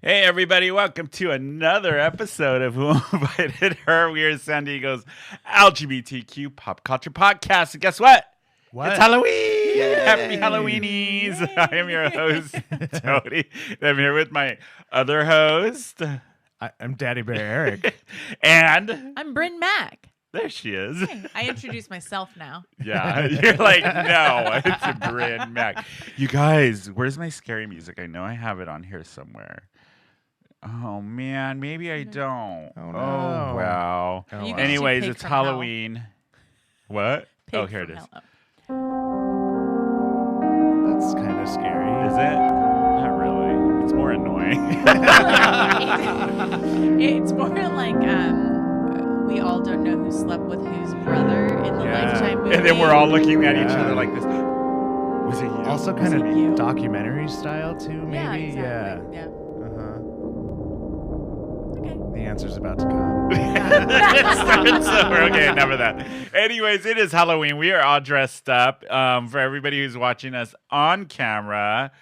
Hey, everybody, welcome to another episode of Who Invited Her? We are San Diego's LGBTQ pop culture podcast. And guess what? What? It's Halloween! Yay! Happy Halloweenies! Yay! I am your host, Tony. I'm here with my other host. I'm Daddy Bear Eric. And I'm Brynne Mac. there she is. Hey, I introduce myself now. Yeah, you're like, no, it's a Brynne Mac. You guys, where's my scary music? I know I have it on here somewhere. Oh, man, maybe I don't. Oh, no. Oh, wow. Oh, You wow. can see Anyways, Pig it's from Hell. Halloween. What? Pig Oh, here it from is. Hello. That's kind of scary. Is it? Not really. It's more annoying. It's more like we all don't know who slept with whose brother in the Yeah. Lifetime movie. And then we're all looking at each Yeah. other like this. Was it you? Also Was kind it me? of documentary style too, maybe? Yeah, exactly. Yeah. Uh-huh. Okay. The answer's about to come. Okay, enough of that. Anyways, it is Halloween. We are all dressed up. For everybody who's watching us on camera,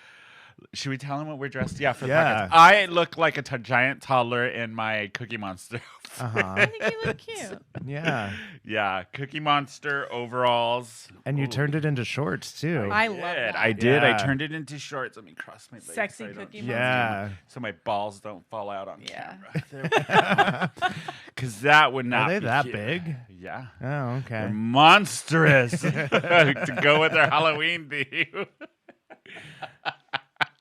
should we tell them what we're dressed? Yeah, for the Yeah. podcast. I look like a giant toddler in my Cookie Monster. I Uh-huh. think you look cute. Yeah. Yeah, Cookie Monster overalls. And you Ooh. turned it into shorts too. I love that. I did. I Yeah. turned it into shorts. Let me cross my legs. Sexy so I don't- Cookie Monster. Yeah. So my balls don't fall out on Yeah. camera. Because that would not Are they be that cute. big? Yeah. Oh, They're okay. monstrous to go with their Halloween theme.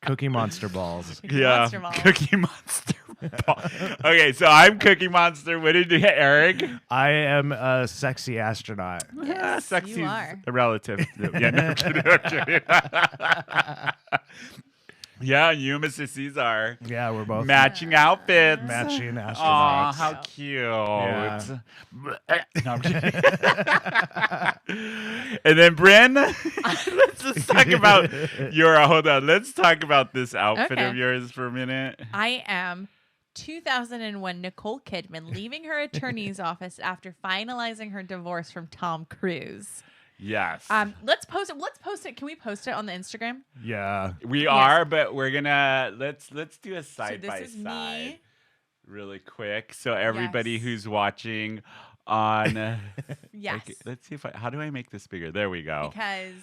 Cookie Monster balls. Cookie Monster balls. Cookie Monster ball. Okay, so I'm Cookie Monster. What did you get, Eric? I am a sexy astronaut. Yes, Sexy you are. a relative. Yeah, no, I'm kidding, I'm kidding. Yeah, you and Mr. Caesar. Yeah, we're both Matching outfits. matching Aw, astronauts. how cute. Yeah. No, I'm kidding. And then Brynne, let's just talk about hold on. Let's talk about this outfit Okay. of yours for a minute. I am 2001 Nicole Kidman leaving her attorney's office after finalizing her divorce from Tom Cruise. Yes. Let's post it. Can we post it on the Instagram? Yeah. We are, but we're gonna let's do a side so by this is side me. really quick. So everybody Yes. who's watching on Yes. okay, let's see if how do I make this bigger? There we go. Because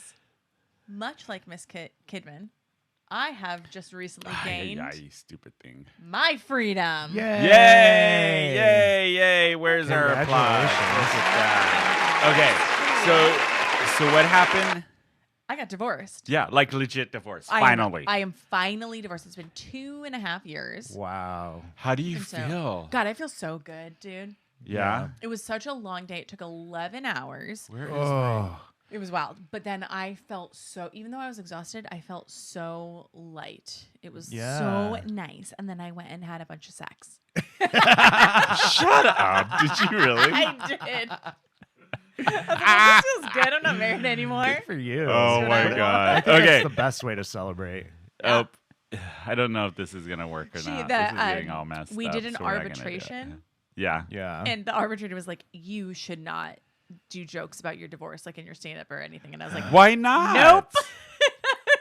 much like Miss Kidman, I have just recently gained Yeah, you stupid thing. my freedom. Yay! Yay! Yay! Where's our applause? Congratulations. Look at that. Okay, so what happened? I got divorced. Yeah, like legit divorce. I Finally. am finally divorced. It's been 2.5 years. Wow. How do you And so- feel? God, I feel so good, dude. Yeah. It was such a long day. It took 11 hours. Where is Oh. It was wild. But then I felt so, even though I was exhausted, I felt so light. It was Yeah. so nice. And then I went and had a bunch of sex. Shut up. Did you really? I did. I was like, well, this feels good. I'm not married anymore. Good for you. Oh what my I want. I god. think Okay. that's the best way to celebrate. Oh, I don't know if this is gonna work or She- not. the, This is getting all messed we up. did an so we're not gonna do it. arbitration. Yeah. Yeah. And the arbitrator was like, you should not do jokes about your divorce, like in your stand up or anything. And I was like, Why not? nope.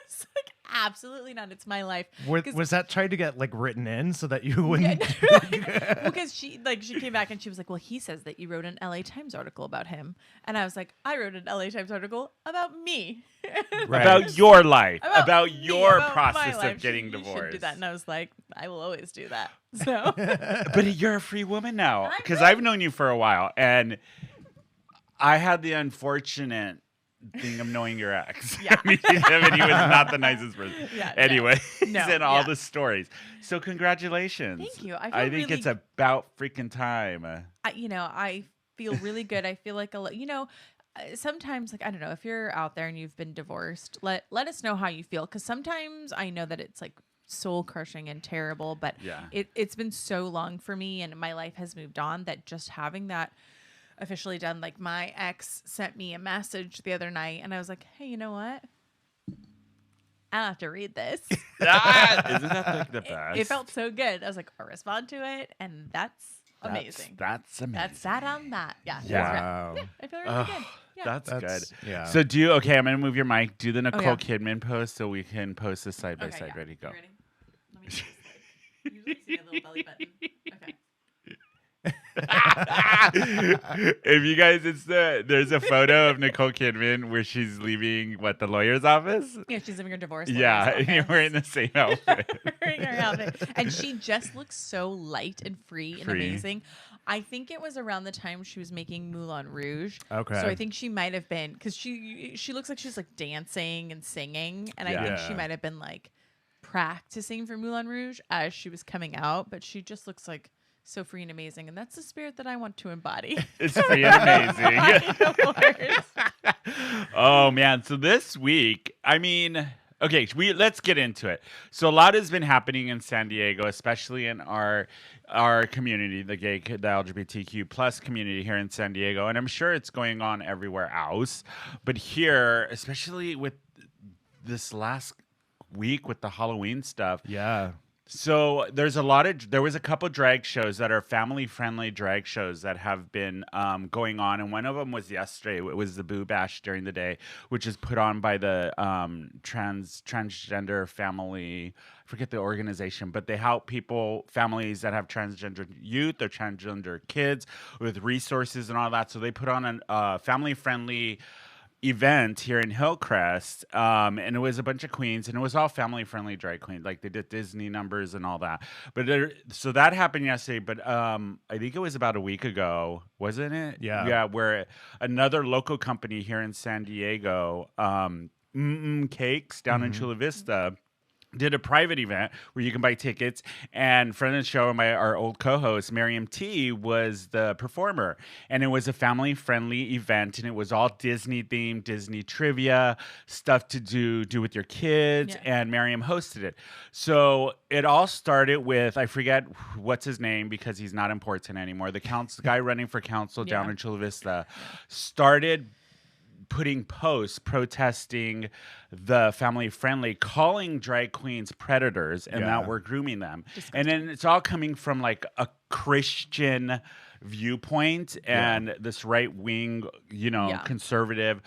It's like, absolutely not. It's my life. Was that tried to get like written in so that you wouldn't? Because she came back and she was like, well, he says that you wrote an LA Times article about him. And I was like, I wrote an LA Times article about me. Right. About your life. About me, your about my process life. of getting You should divorced. do that. And I was like, I will always do that. So But you're a free woman now. I'm Because right. I've known you for a while. And I had the unfortunate thing of knowing your ex. Yeah. I mean, he was not the nicest person. Yeah, no. Anyways, No, and all yeah. the stories. So congratulations. Thank you. I feel I think really- it's about freaking time. I feel really good. I feel like sometimes, like, I don't know, if you're out there and you've been divorced, let us know how you feel. Because sometimes I know that it's like soul crushing and terrible, but Yeah. it's been so long for me and my life has moved on that just having that officially done, like my ex sent me a message the other night and I was like, hey, you know what? I don't have to read this. Isn't that like the best? It felt so good. I was like, I'll respond to it, and that's amazing. That's amazing. That's that on that. Yeah. Yeah. Wow. Yeah, I feel really Oh, good. Yeah. That's good. Yeah. So okay, I'm going to move your mic. Do the Nicole yeah. Kidman post so we can post this side by Okay, side. yeah. Ready, go. You ready? Let me do this. Usually see a little belly button. Okay. If you guys, there's a photo of Nicole Kidman where she's leaving the lawyer's office. Yeah, she's in her divorce. Yeah, lawyer's and you're office. wearing the same outfit. Wearing her outfit. And she just looks so light and free and Free. amazing. I think it was around the time she was making Moulin Rouge. Okay. So I think she might have been, because she looks like she's like dancing and singing. And I think she Yeah. might have been like practicing for Moulin Rouge as she was coming out. But she just looks like so free and amazing. And that's the spirit that I want to embody. It's free and amazing. Awards. Oh man, so this week, I mean, okay, let's get into it. So a lot has been happening in San Diego, especially in our community, the LGBTQ plus community here in San Diego, and I'm sure it's going on everywhere else. But here, especially with this last week with the Halloween stuff, Yeah. so there was a couple drag shows that are family-friendly drag shows that have been going on, and one of them was yesterday. It was the Boo Bash during the day, which is put on by the transgender family. I forget the organization, but they help families that have transgender youth or transgender kids with resources and all that. So they put on a family-friendly event here in Hillcrest, and it was a bunch of queens, and it was all family-friendly drag queens. Like they did Disney numbers and all that. But so that happened yesterday. But I think it was about a week ago, wasn't it? Yeah. Where another local company here in San Diego, Cakes down in Chula Vista, did a private event where you can buy tickets, and friend of the show, our old co-host Miriam T was the performer, and it was a family-friendly event, and it was all Disney themed, Disney trivia stuff to do with your kids, and Miriam hosted it. So it all started with, I forget what's his name because he's not important anymore. The guy running for council down in Chula Vista started putting posts protesting the family friendly, calling drag queens predators, and that we're grooming them. Disgusting. And then it's all coming from like a Christian viewpoint and this right wing, conservative.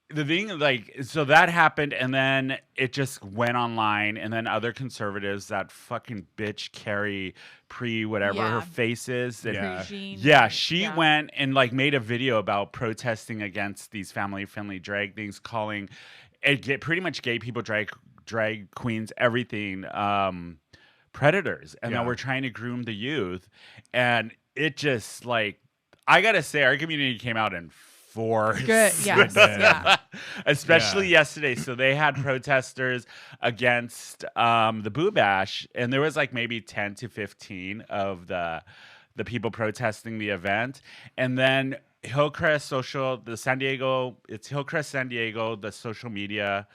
The thing, so that happened, and then it just went online, and then other conservatives, that fucking bitch Carrie whatever her face is, she went and made a video about protesting against these family-friendly drag things, calling it pretty much gay people, drag queens, everything, predators, and that we're trying to groom the youth, and it just I gotta say, our community came out in force. Good, yes, Especially yesterday. So they had protesters against the Boo Bash, and there was maybe 10 to 15 of the people protesting the event. And then Hillcrest Social, it's Hillcrest San Diego, the social media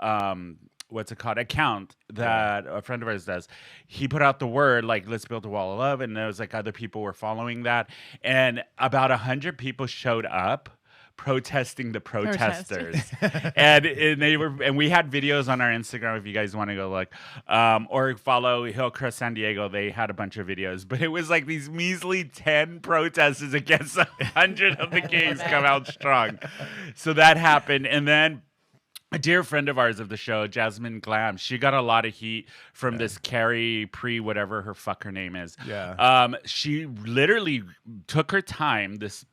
account that a friend of ours does. He put out the word let's build a wall of love, and there was other people were following that, and about 100 people showed up protesting the protesters. and we had videos on our Instagram if you guys want to go look, or follow Hillcrest San Diego. They had a bunch of videos, but it was these measly 10 protesters against 100 of the gays come out strong. So that happened, and then a dear friend of ours of the show, Jasmine Glam, she got a lot of heat from this Carrie whatever her name is. She literally took her time, this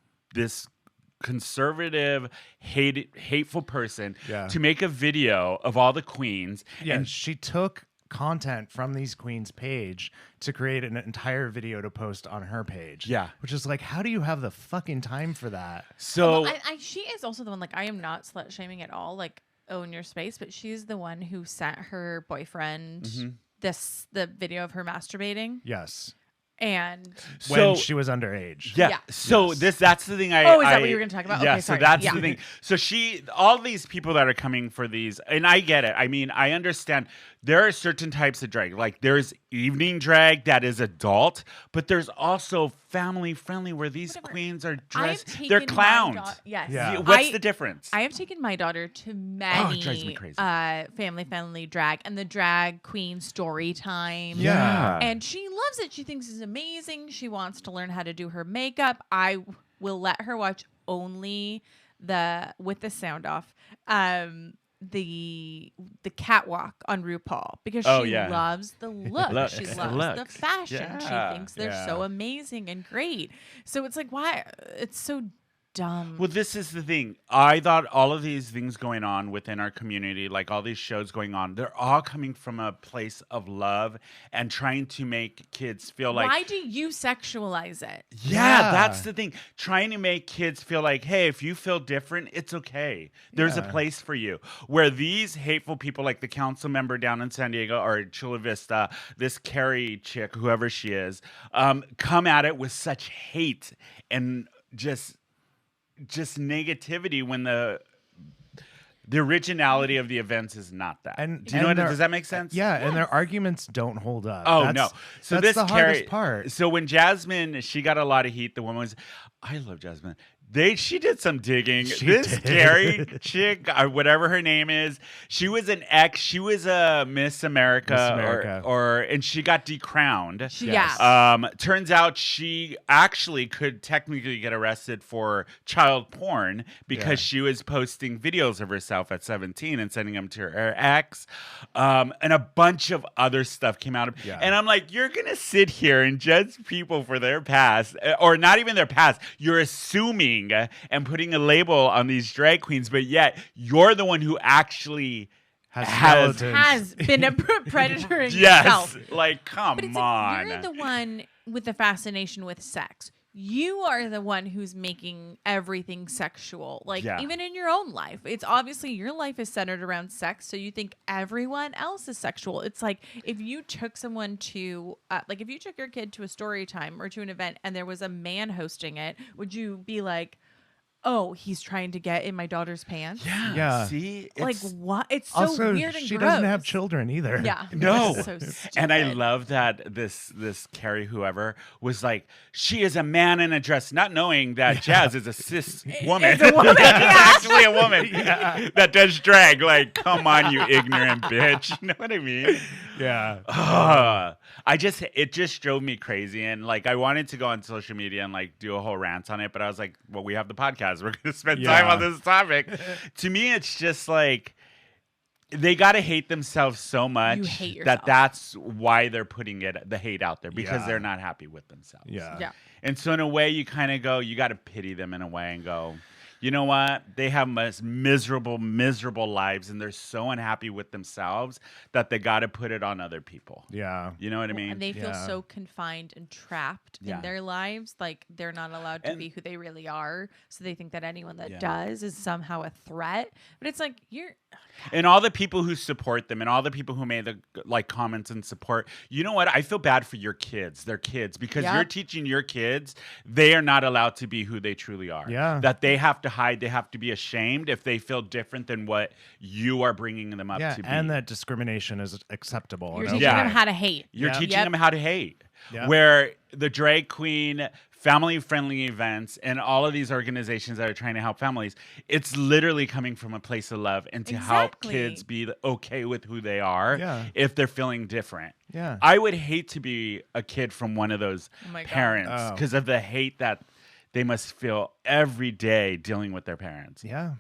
conservative, hateful person, to make a video of all the queens. And she took content from these queens' page to create an entire video to post on her page. Which is how do you have the fucking time for that? So she is also the one, I am not slut shaming at all, own your space, but she's the one who sent her boyfriend the video of her masturbating. Yes. And when she was underage. So that's the thing. Is that what you were going to talk about? Yeah. Okay, so sorry. that's the thing. So all these people that are coming for these, and I get it. I mean, I understand there are certain types of drag. There's evening drag that is adult, but there's also family friendly where these queens are dressed. They're clowns. What's the difference? I have taken my daughter to many it drives me crazy. Family friendly drag and the drag queen story time. And she loves it. She thinks it's amazing. She wants to learn how to do her makeup. I will let her watch only with the sound off. the catwalk on RuPaul because Oh, she yeah. loves the look. She It's the loves the looks. fashion. Yeah. She thinks they're so amazing and great. So it's like, why? It's so dumb. Well, this is the thing. I thought all of these things going on within our community, like all these shows going on, they're all coming from a place of love and trying to make kids feel like. Why do you sexualize it? Yeah, that's the thing. Trying to make kids feel like, hey, if you feel different, it's okay. There's a place for you. Where these hateful people, like the council member down in San Diego or Chula Vista, this Carrie chick, whoever she is, come at it with such hate and just negativity when the originality of the events is not that. And do you know does that make sense? Yeah, and their arguments don't hold up. Oh, no. So that's this the hardest part. So when Jasmine, she got a lot of heat. The woman was, I love Jasmine. She did some digging. This Carrie chick, whatever her name is, she was an ex. She was a Miss America, and she got decrowned. Yeah. Turns out she actually could technically get arrested for child porn because she was posting videos of herself at 17 and sending them to her ex, and a bunch of other stuff came out of. Yeah. And I'm like, you're gonna sit here and judge people for their past, or not even their past. You're assuming and putting a label on these drag queens, but yet you're the one who actually has been a predator himself. Yes, like come but it's on. Like, you're the one with the fascination with sex. You are the one who's making everything sexual. Like even in your own life, it's obviously your life is centered around sex. So you think everyone else is sexual. It's like if you took someone to, like if you took your kid to a story time or to an event and there was a man hosting it, would you be like, oh, he's trying to get in my daughter's pants? Yeah. See? Like what? It's so also, weird and she gross. doesn't have children either. Yeah. No. So and I stupid. love that this Carrie whoever was like, she is a man in a dress, not knowing that Jazz is a cis woman. It's a woman, Actually a woman that does drag. Like, come on, you ignorant bitch. You know what I mean? Yeah. It just drove me crazy. And like, I wanted to go on social media and like do a whole rant on it, but I was like, well, we have the podcast. We're going to spend time on this topic. To me, it's just like, they got to hate themselves so much You hate yourself. that's why they're putting the hate out there because they're not happy with themselves. Yeah. And so in a way, you kind of go, you got to pity them in a way and go, you know what? They have most miserable lives, and they're so unhappy with themselves that they got to put it on other people. Yeah. You know what I mean? And they feel so confined and trapped in their lives. Like they're not allowed to be who they really are. So they think that anyone that does is somehow a threat. But it's like, and all the people who support them and all the people who made the like comments and support, you know what? I feel bad for your kids, their kids, because you're teaching your kids they are not allowed to be who they truly are. Yeah. That they have to hide, they have to be ashamed if they feel different than what you are bringing them up to be. And that discrimination is acceptable. you're teaching them how to hate. You're teaching them how to hate. Yeah. Where the drag queen, family-friendly events, and all of these organizations that are trying to help families, it's literally coming from a place of love and to help kids be okay with who they are if they're feeling different. Yeah. I would hate to be a kid from one of those parents because of the hate that they must feel every day dealing with their parents. Yeah.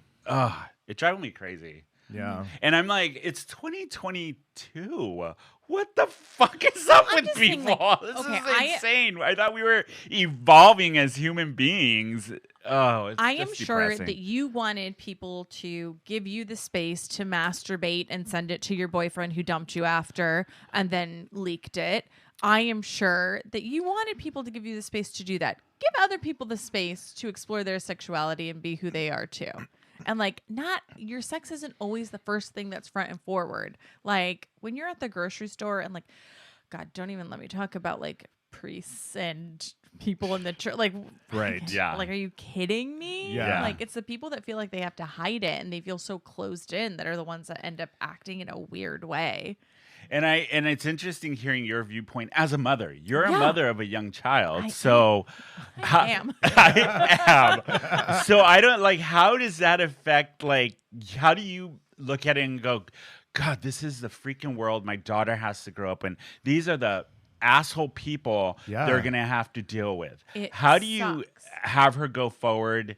It drives me crazy. Yeah. And I'm like, it's 2022. What the fuck is up with people? Like, this is insane. I thought we were evolving as human beings. Oh, it's I am just sure depressing. that you wanted people to give you the space to masturbate and send it to your boyfriend who dumped you after and then leaked it. I am sure that you wanted people to give you the space to do that. Give other people the space to explore their sexuality and be who they are too. And like, not your sex isn't always the first thing that's front and forward. Like when you're at the grocery store and like, God, don't even let me talk about like priests and people in the church. Like, right. Yeah. Like, are you kidding me? Yeah. Like, it's the people that feel like they have to hide it and they feel so closed in that are the ones that end up acting in a weird way. And it's interesting hearing your viewpoint as a mother. You're a mother of a young child, I am. I am. So I don't like. How does that affect? Like, how do you look at it and go, God, this is the freaking world my daughter has to grow up in. These are the asshole people they're gonna have to deal with. How do you have her go forward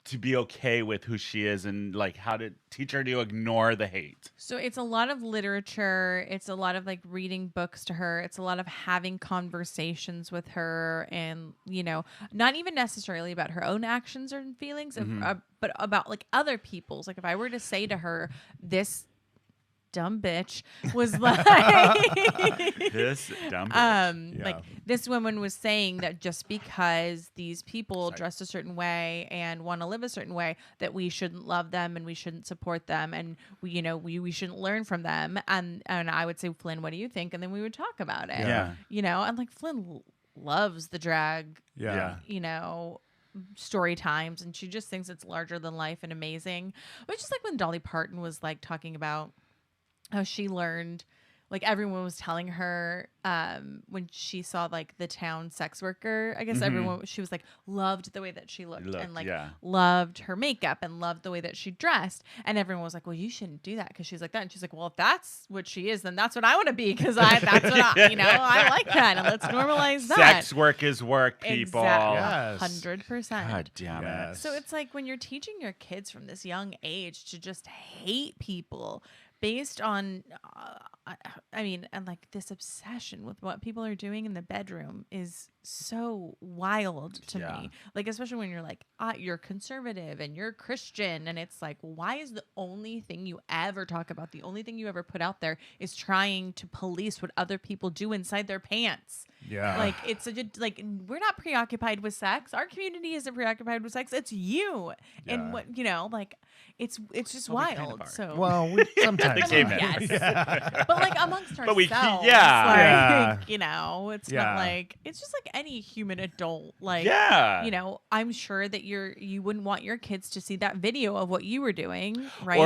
to be okay with who she is and like how to teach her to ignore the hate. So it's a lot of literature. It's a lot of like reading books to her. It's a lot of having conversations with her and, you know, not even necessarily about her own actions or feelings, but about like other people's. Like if I were to say to her, this dumb bitch was like This dumb bitch. like this woman was saying that just because these people dress a certain way and want to live a certain way that we shouldn't love them and we shouldn't support them and we, you know, we shouldn't learn from them. And I would say, Flynn, what do you think? And then we would talk about it. Yeah. You know, and like Flynn loves the drag, Yeah. you know, story times, and she just thinks it's larger than life and amazing. Which is like when Dolly Parton was like talking about how she learned, like everyone was telling her when she saw like the town sex worker, I guess everyone, she was like loved the way that she looked and like loved her makeup and loved the way that she dressed, and everyone was like, well, you shouldn't do that because she's like that, and she's like, well, if that's what she is, then that's what I want to be because that's what I, you know, I like that, and let's normalize that. Sex work is work, people. Exactly. Yes. 100%. God damn it. Yes. So it's like when you're teaching your kids from this young age to just hate people based on, I mean, and like this obsession with what people are doing in the bedroom is so wild to me. Like, especially when you're like, you're conservative and you're Christian. And it's like, why is the only thing you ever talk about, the only thing you ever put out there is trying to police what other people do inside their pants? Yeah. Like, it's such a, like, we're not preoccupied with sex. Our community isn't preoccupied with sex. It's you. Yeah. And what, you know, like, it's just wild. So, Well, we sometimes. The gay men. yes. But like amongst ourselves, But we- like, yeah. you know, it's Yeah. not like, it's just like any human adult. Like, Yeah. you know, I'm sure that you wouldn't want your kids to see that video of what you were doing, right?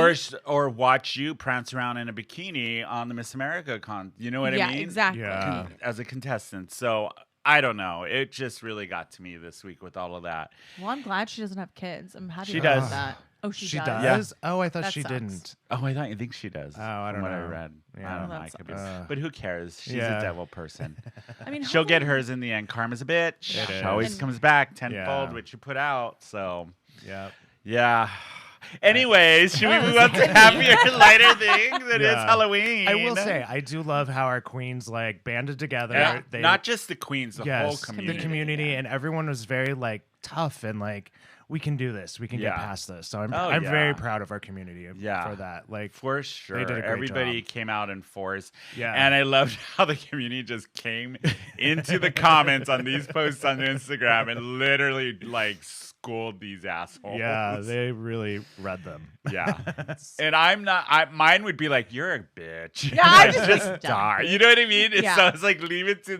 Or watch you prance around in a bikini on the Miss America you know what I mean? Exactly. Yeah. As a contestant. So I don't know. It just really got to me this week with all of that. Well, I'm glad she doesn't have kids. I'm happy She about does. that. Oh, she does. does? Oh, I thought That she sucks. didn't. Oh, I think she does. Oh, I from don't what know. I read. Yeah. I don't know. That I could be, sucks. but who cares? She's Yeah. a devil person. I mean, She'll get hopefully- hers in the end. Karma's a bitch. It She is. always And- comes back tenfold, Yeah. which you put out. So Yeah. yeah. Anyways, should we move on to happier, lighter things? It is Yeah. Halloween. I will say, I do love how our queens like banded together. Yeah, They, not just the queens, the whole yes, community. the community, and everyone was very like tough and like, we can do this. We can get Yeah. past this. So I'm Oh, I'm yeah. very proud of our community Yeah. for that. Like For sure. did a great Everybody job. came out in force. Yeah. And I loved how the community just came into the comments on these posts on Instagram and literally like schooled these assholes. yeah, they really read them. Yeah. And I'm not, mine would be like, you're a bitch. Yeah, I'm Like, just just dumb. die. You know what I mean? Yeah. So it's like, leave it to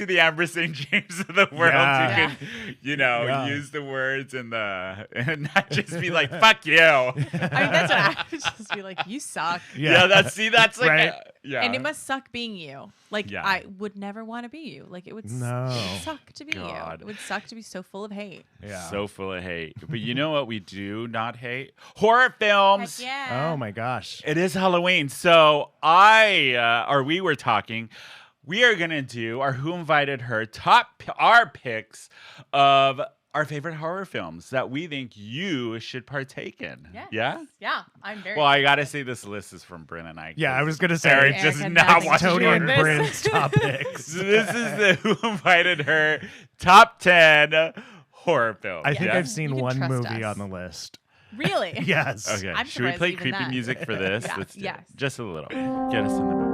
the Amber St. James of the world Yeah. who can, you know, Yeah. use the words and not just be like, fuck you. I mean, that's what I would just be like, you suck. Yeah, that's like, Right. yeah. And it must suck being you. Like, Yeah. I would never want to be you. Like, it would No. suck to be God. you. It would suck to be so full of hate. Yeah. So full of hate. But you know what we do not hate? Horror films. Heck yeah. Oh my gosh. It is Halloween. So we were talking, we are going to do our Who Invited Her our picks of our favorite horror films that we think you should partake in. Yes. Yeah? Yeah. I'm very. Well, I got to say this list is from Brynne and I. Yeah, I was gonna say Eric Eric just had not nothing to watching do Tony with and this. Brynne's topics. So this is the Who Invited Her top 10 horror films. I think yeah? I've seen You can one trust movie us. on the list. Really? Yes. Okay. I'm Should we surprised play even creepy that. music for this? Yeah, Let's do yes. it. Just a little. Get us in the mood.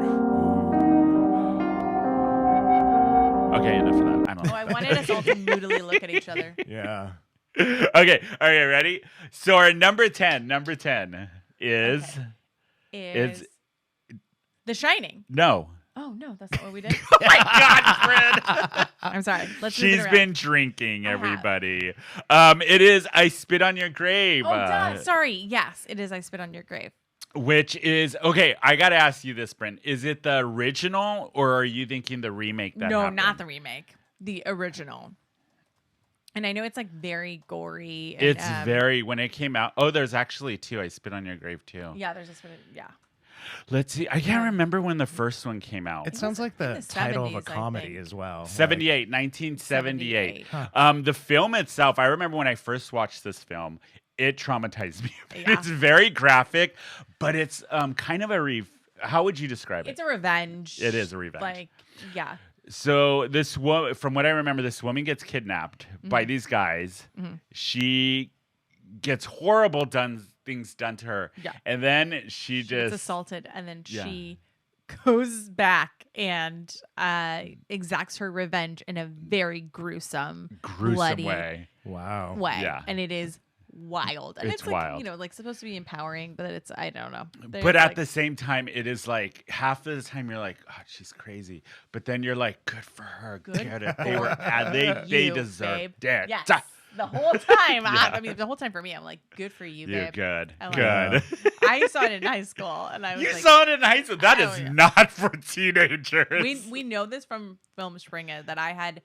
Okay, enough of that. I don't Oh, I wanted us all to moodily look at each other. Yeah. Okay, ready? So our number 10 is Is The Shining. no. Oh, no, that's not what we did. Oh my God, Brynne. I'm sorry. Let's move it She's around. been drinking, I have. everybody. It is I Spit on Your Grave. Oh, duh. Sorry. Yes, it is I Spit on Your Grave. Which is okay. I gotta ask you this, Brynne. Is it the original, or are you thinking the remake? That No, happened? not the remake. The original. And I know it's like very gory. And, It's very when it came out. Oh, there's actually two. I Spit on Your Grave too. Yeah, there's a spit. Yeah. Let's see. I can't remember when the first one came out. It sounds like the the title of a 70s, I comedy think. as well. 78, 1978. 78. The film itself, I remember when I first watched this film, it traumatized me. Yeah. It's very graphic, but it's kind of a how would you describe it? It's a revenge. It is a revenge. Like, yeah. So this woman, from what I remember, this woman gets kidnapped by these guys. She gets horrible things done to her. Yeah. And then she Gets just assaulted, and then Yeah. she goes back and exacts her revenge in a very gruesome bloody way. Wow. way. Yeah. And it is wild. And It's like, wild. you know, like supposed to be empowering, but it's, I don't know. But at the same time, it is like half of the time you're like, oh, she's crazy. But then you're like, good for her. Good Get it. They for were they you, deserved babe. it. Yes. The whole time. I mean, the whole time for me, I'm like, good for you, You're babe. good. I like Good. I saw it in high school, and I was You like, saw it in high school. That Oh, is yeah. not for teenagers. we know this from Film Springa that I had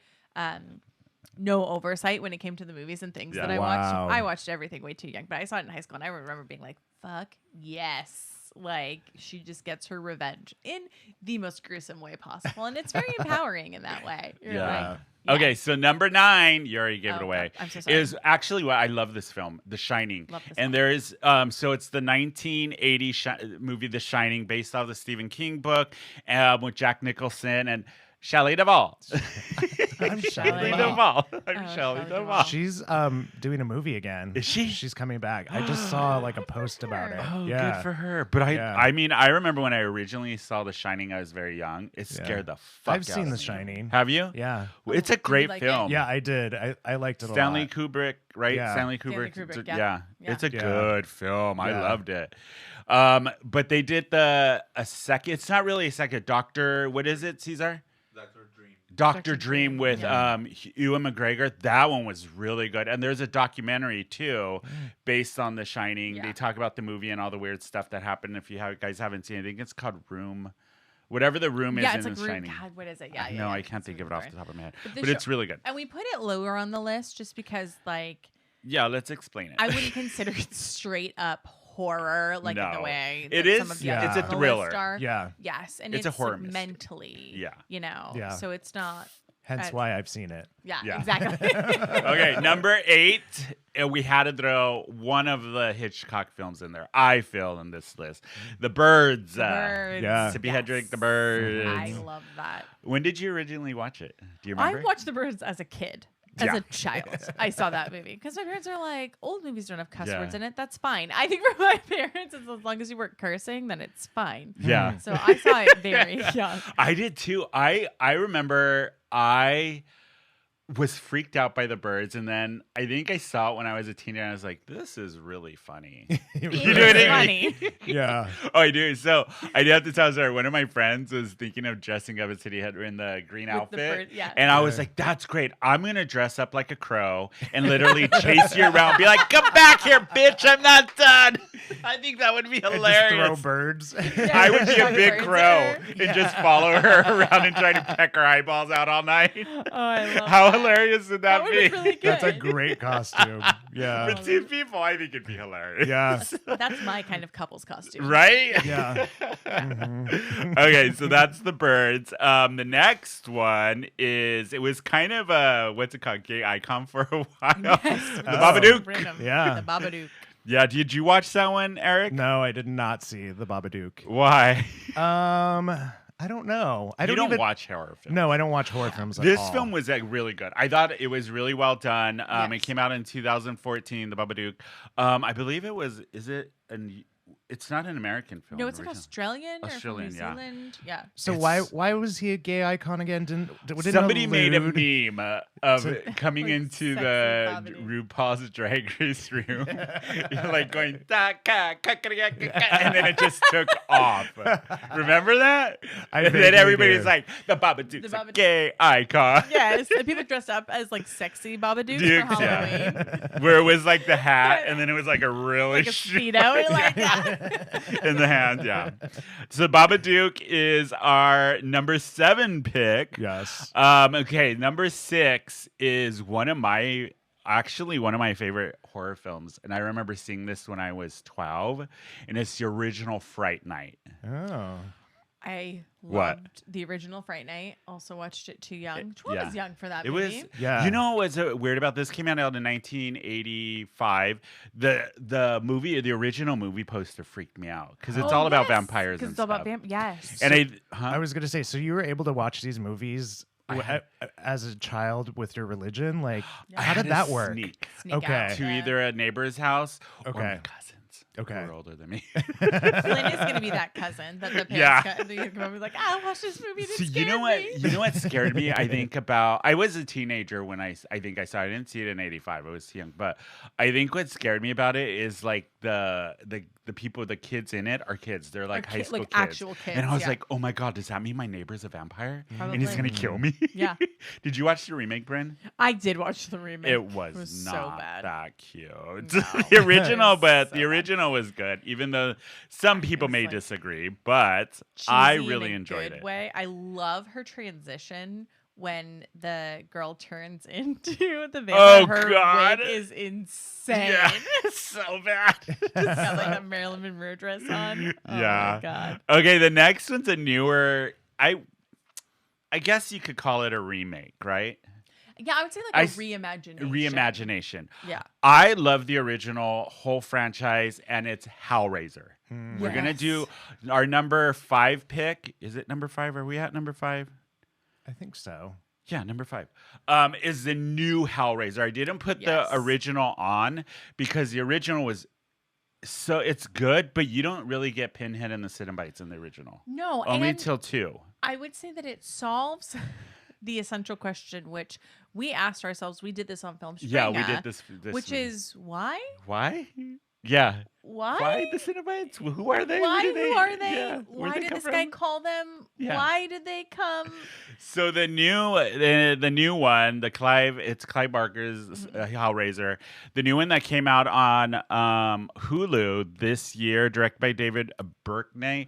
no oversight when it came to the movies and things Yeah. that I Wow. watched. I watched everything way too young, but I saw it in high school, and I remember being like, fuck yes. Like, she just gets her revenge in the most gruesome way possible, and it's very empowering in that way. You're Yeah. like, yeah. Okay, so number 9, you already gave it Oh, away. I'm so sorry. Is actually what I love this film, The Shining. Love this and film. there is so it's the 1980 movie The Shining, based off the Stephen King book, with Jack Nicholson and Shelley Duvall. I'm Shelley Duvall. I'm Oh, Shelley Shelley Duvall. Duvall. She's doing a movie again. Is she? She's coming back. I just saw like a post for about her. it. Oh, yeah. good for her. But Yeah. I mean, I remember when I originally saw The Shining, I was very young. It Yeah. scared the fuck I've out seen of The me. Shining. Have you? Yeah. It's a Did you great like it? film. Yeah, I did. I liked it a Stanley lot. Kubrick, right? Yeah. Stanley Stanley Kubrick. Kubrick, yeah. yeah. Yeah. It's a Yeah. good film. I Yeah. loved it. But they did a second. It's not really a second. What is it, Cesar? Dr. Dream with Ewan McGregor. That one was really good. And there's a documentary too based on The Shining. Yeah. They talk about the movie and all the weird stuff that happened. If you guys haven't seen it, I think it's called Room. Whatever the room is Yeah, in it's like The room. Shining. God, what is it? No, Yeah. I can't It's think really of it off boring. the top of my head. But the But it's show- really good. And we put it lower on the list just because, like, Yeah, let's explain it. I wouldn't consider it straight up horror, like in No. the way It that is- some of the yeah. others It's a on the list thriller. are. Yeah. Yes, and It's it's a horror like mystery. mentally. Yeah. You know. Yeah. So it's not. Hence why I've seen it. Yeah. Yeah. Exactly. Okay, number 8. We had to throw one of the Hitchcock films in there. I feel in this list, The Birds. Birds. Yeah. Tippi Hedrick, The Birds. I love that. When did you originally watch it? Do you remember? I watched The Birds as a kid. As Yeah. a child, I saw that movie because my parents are like, old movies don't have cuss Yeah. words in it. That's fine. I think for my parents, it's as long as you weren't cursing, then it's fine. Yeah. So I saw it very young. I did too. I remember I was freaked out by The Birds, and then I think I saw it when I was a teenager, and I was like, this is really funny. It You know what was I mean? funny. Yeah. Oh, I do. So I did have to tell Sarah, one of my friends was thinking of dressing up as City Head in the green With the outfit. bird, yeah. And I was like, that's great. I'm going to dress up like a crow and literally chase you around. Be like, come back here, bitch. I'm not done. I think that would be And hilarious. just throw birds. I would be a Like big birds crow at her. and just follow her around and try to peck her eyeballs out all night. Oh, I love How that. hilarious would that That would be? be really good. That's a great costume. Yeah. For 2 people, I think it'd be hilarious. Yeah. That's my kind of couple's costume. Right? Yeah. Okay, so that's The Birds. The next one it was kind of a, what's it called, gay icon for a while. Yes, The with Babadook. Brynne. Yeah. The Babadook. Yeah, did you watch that one, Eric? No, I did not see the Babadook. Why? I don't know. I You don't even watch horror films. No, I don't watch horror films at This all. film was really good. I thought it was really well done. It Yes. came out in 2014, The Babadook. I believe it was, it's not an American film. No, it's like originally. Australian, or Australian, from New yeah. Zealand. Yeah. So It's- why was he a gay icon again? Didn't Somebody made a allude- meme of to- coming Like into sexy the Babadook. RuPaul's Drag Race room, like going da ka ka ka ka ka, ka, and then it just took off. Remember that? I And then vaguely everybody's do. like, "The Babadook's The a Babadook. gay icon." Yes, and people dressed up as like sexy Babadook Dukes, for Halloween. yeah. Where it was like the hat, and then it was like a really Like a speedo, like in the hand, yeah. So Babadook is our number 7 pick. Yes. Okay, number 6 is one of my actually one of my favorite horror films, and I remember seeing this when I was 12, and it's the original Fright Night. Oh. I loved the original Fright Night. Also watched it too young. Troy was young for that movie. Was, you know what's weird about this? Came out in 1985. The movie, the original movie poster freaked me out because it's all about vampires and it's all stuff. about yes. And I was gonna say, so you were able to watch these movies as a child with your religion? Like, how did that work? Sneak okay. to either a neighbor's house or my cousins. Okay. Who are older than me. Flynn is going to be that cousin that the parents come be like, I'll watch this movie. So you know what? You know what scared me? I think about. I was a teenager when I think I saw it. I didn't see it in '85. I was too young. But I think what scared me about it is like the people, the kids in it are kids. They're like high school kids, actual kids. And I was like, oh my god, does that mean my neighbor's a vampire Probably. and he's gonna kill me? Yeah. Did you watch the remake, Brynne? I did watch the remake. It was not so bad. that cute. No, the original, but so the original was good. Even though some people may disagree, but cheesy I really in a enjoyed good it. Way. I love her transition when the girl turns into the vampire. Oh, her God. wig is insane. Yeah, it's so bad. She's got like a Marilyn Monroe dress on. Oh my God. Okay, the next one's a newer. I guess you could call it a remake, right? Yeah, I would say like a reimagination. Reimagination. Yeah. I love the original whole franchise, and it's Hellraiser. We're going to do our number 5 pick. Is it number 5? Are we at number 5? I think so. Yeah, number 5 is the new Hellraiser. I didn't put the original on because the original was so it's good, but you don't really get Pinhead and the Cenobites in the original. No, only till 2. I would say that it solves the essential question, which we asked ourselves. We did this on Film Springer. Yeah, we did this which is why? Why? Yeah. Why the Cenobites? Who are they? Why Who are they? Yeah. Why did this guy call them? Yeah. Why did they come? So the new one, it's Clive Barker's Hellraiser. The new one that came out on Hulu this year, directed by David Brynne,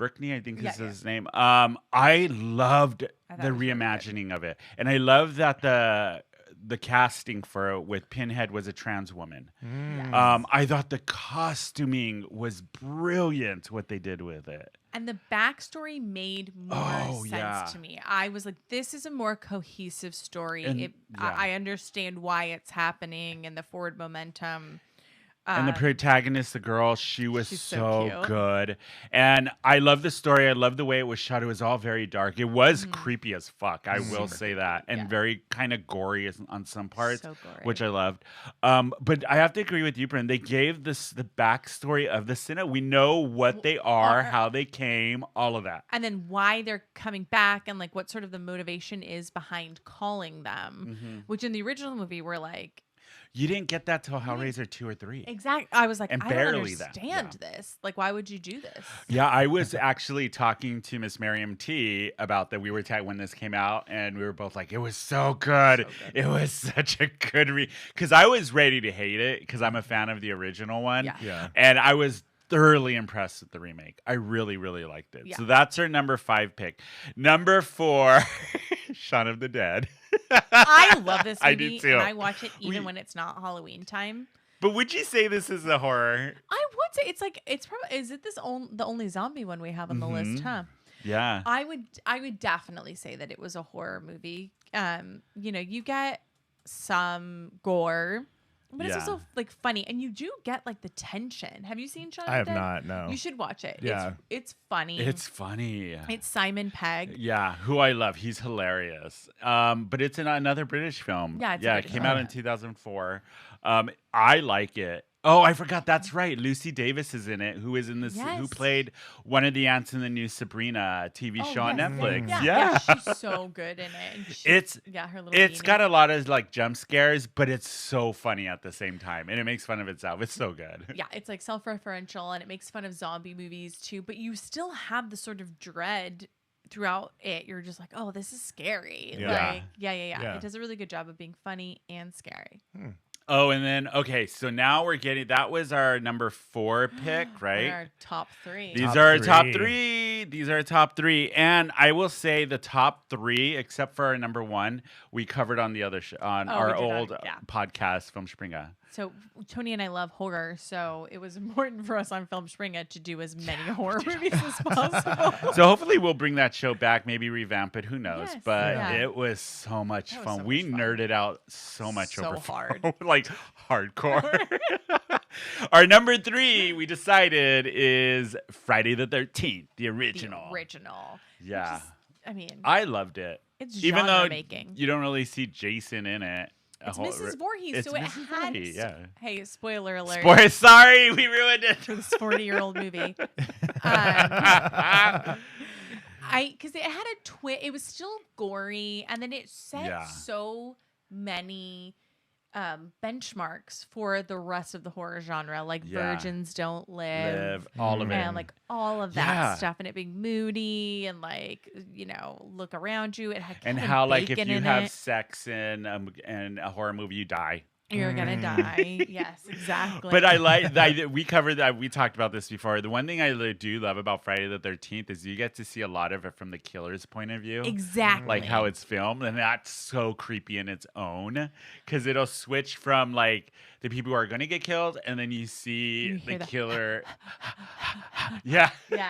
I think is his name. I loved the reimagining of it, and I love that the casting for it with Pinhead was a trans woman. I thought the costuming was brilliant. What they did with it, and the backstory made more sense to me. I was like, this is a more cohesive story. And, I understand why it's happening and the forward momentum. And the protagonist, the girl, she was so cute. good. And I love the story. I love the way it was shot. It was all very dark. It was creepy as fuck. I will say that. And very kind of gory on some parts, which I loved. But I have to agree with you, Brynne. They gave the backstory of the Cenobites. We know what they are, how they came, all of that. And then why they're coming back and like what sort of the motivation is behind calling them, which in the original movie were like, you didn't get that till Hellraiser 2 or 3. Exactly. I was like, and I barely don't understand this. Like, why would you do this? Yeah, I was actually talking to Miss Miriam T about that. We were when this came out, and we were both like, it was so good. It was such a good because I was ready to hate it because I'm a fan of the original one. Yeah. And I was thoroughly impressed with the remake. I really, really liked it. Yeah. So that's our number 5 pick. Number 4, Shaun of the Dead. I love this movie. I do too. And I watch it even when it's not Halloween time. But would you say this is a horror? I would say it's probably is it the only zombie one we have on the list, huh? Yeah. I would definitely say that it was a horror movie. You get some gore, but it's also like funny, and you do get like the tension. Have you seen Shaun of the Dead? I have not. No. You should watch it. Yeah. It's funny. It's funny. It's Simon Pegg. Yeah, who I love. He's hilarious. But it's another British film. Yeah, it came out in 2004. I like it. Oh, I forgot. That's right. Lucy Davis is in it, who is in this, who played one of the aunts in the new Sabrina TV show on Netflix. Yeah, she's so good in it. And her little got a lot of like jump scares, but it's so funny at the same time, and it makes fun of itself. It's so good. Yeah, it's like self-referential, and it makes fun of zombie movies too. But you still have the sort of dread throughout it. You're just like, oh, this is scary. Yeah. Like, yeah. It does a really good job of being funny and scary. Oh, and then okay, so now we're getting that was our number 4 pick, right? Our top 3. These Top are our top three. 3. These are our top 3, and I will say the top 3, except for our number 1, we covered on the other on Oh, we our did old yeah. podcast, Film Springer. So Tony and I love horror, so it was important for us on Film Springer to do as many horror movies as possible. So hopefully we'll bring that show back, maybe revamp it, who knows? Yes, But yeah. it was so much That was fun. so We much fun. nerded out so much So over hard. phone, like hardcore. Our number 3 we decided is Friday the 13th, the original. The original. Yeah. Which is, I mean, I loved it. it's Even though genre making. you don't really see Jason in it. It's Mrs. Voorhees, It's so it Mrs. had. Voorhees, yeah. Hey, spoiler alert Boy, sorry, we ruined it. for this 40-year-old movie. Because it had a twist. It was still gory, and then it set Yeah. so many benchmarks for the rest of the horror genre, like Yeah. Virgins Don't Live. All of it. And like all of that Yeah. stuff, and it being moody, and like look around you. It had And Kevin how, like, if Bacon you in have it, sex in a horror movie, you die. you're gonna die. Yes, exactly. But I like that we covered that. We talked about this before. The one thing I do love about Friday the 13th is you get to see a lot of it from the killer's point of view. exactly Like how it's filmed, and that's so creepy in its own, because it'll switch from like the people who are going to get killed, and then you see You the hear the killer. Yeah. Yeah.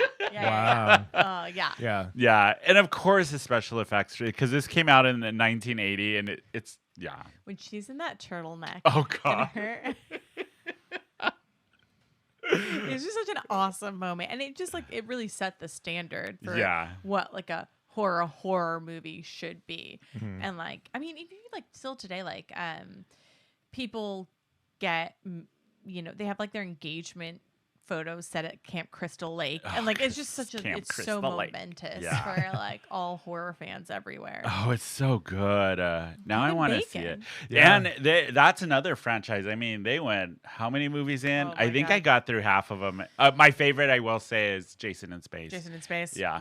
Wow. Yeah. Yeah. Yeah, and of course the special effects, because this came out in 1980, and it's yeah. When she's in that turtleneck. Oh and god. her- it was just such an awesome moment, and it just like it really set the standard for Yeah. what like a horror movie should be. And like, I mean, if you like still today, like people get they have like their engagement photos set at Camp Crystal Lake, and like it's just such a Camp it's so Crystal Lake. momentous Yeah. for like all horror fans everywhere. Oh, it's so good. Now I Even want to see it. Bacon. Yeah. And that's another franchise. I mean, they went how many movies in? Oh I my think God. I got through half of them. My favorite, I will say, is Jason in Space. Jason in Space. Yeah.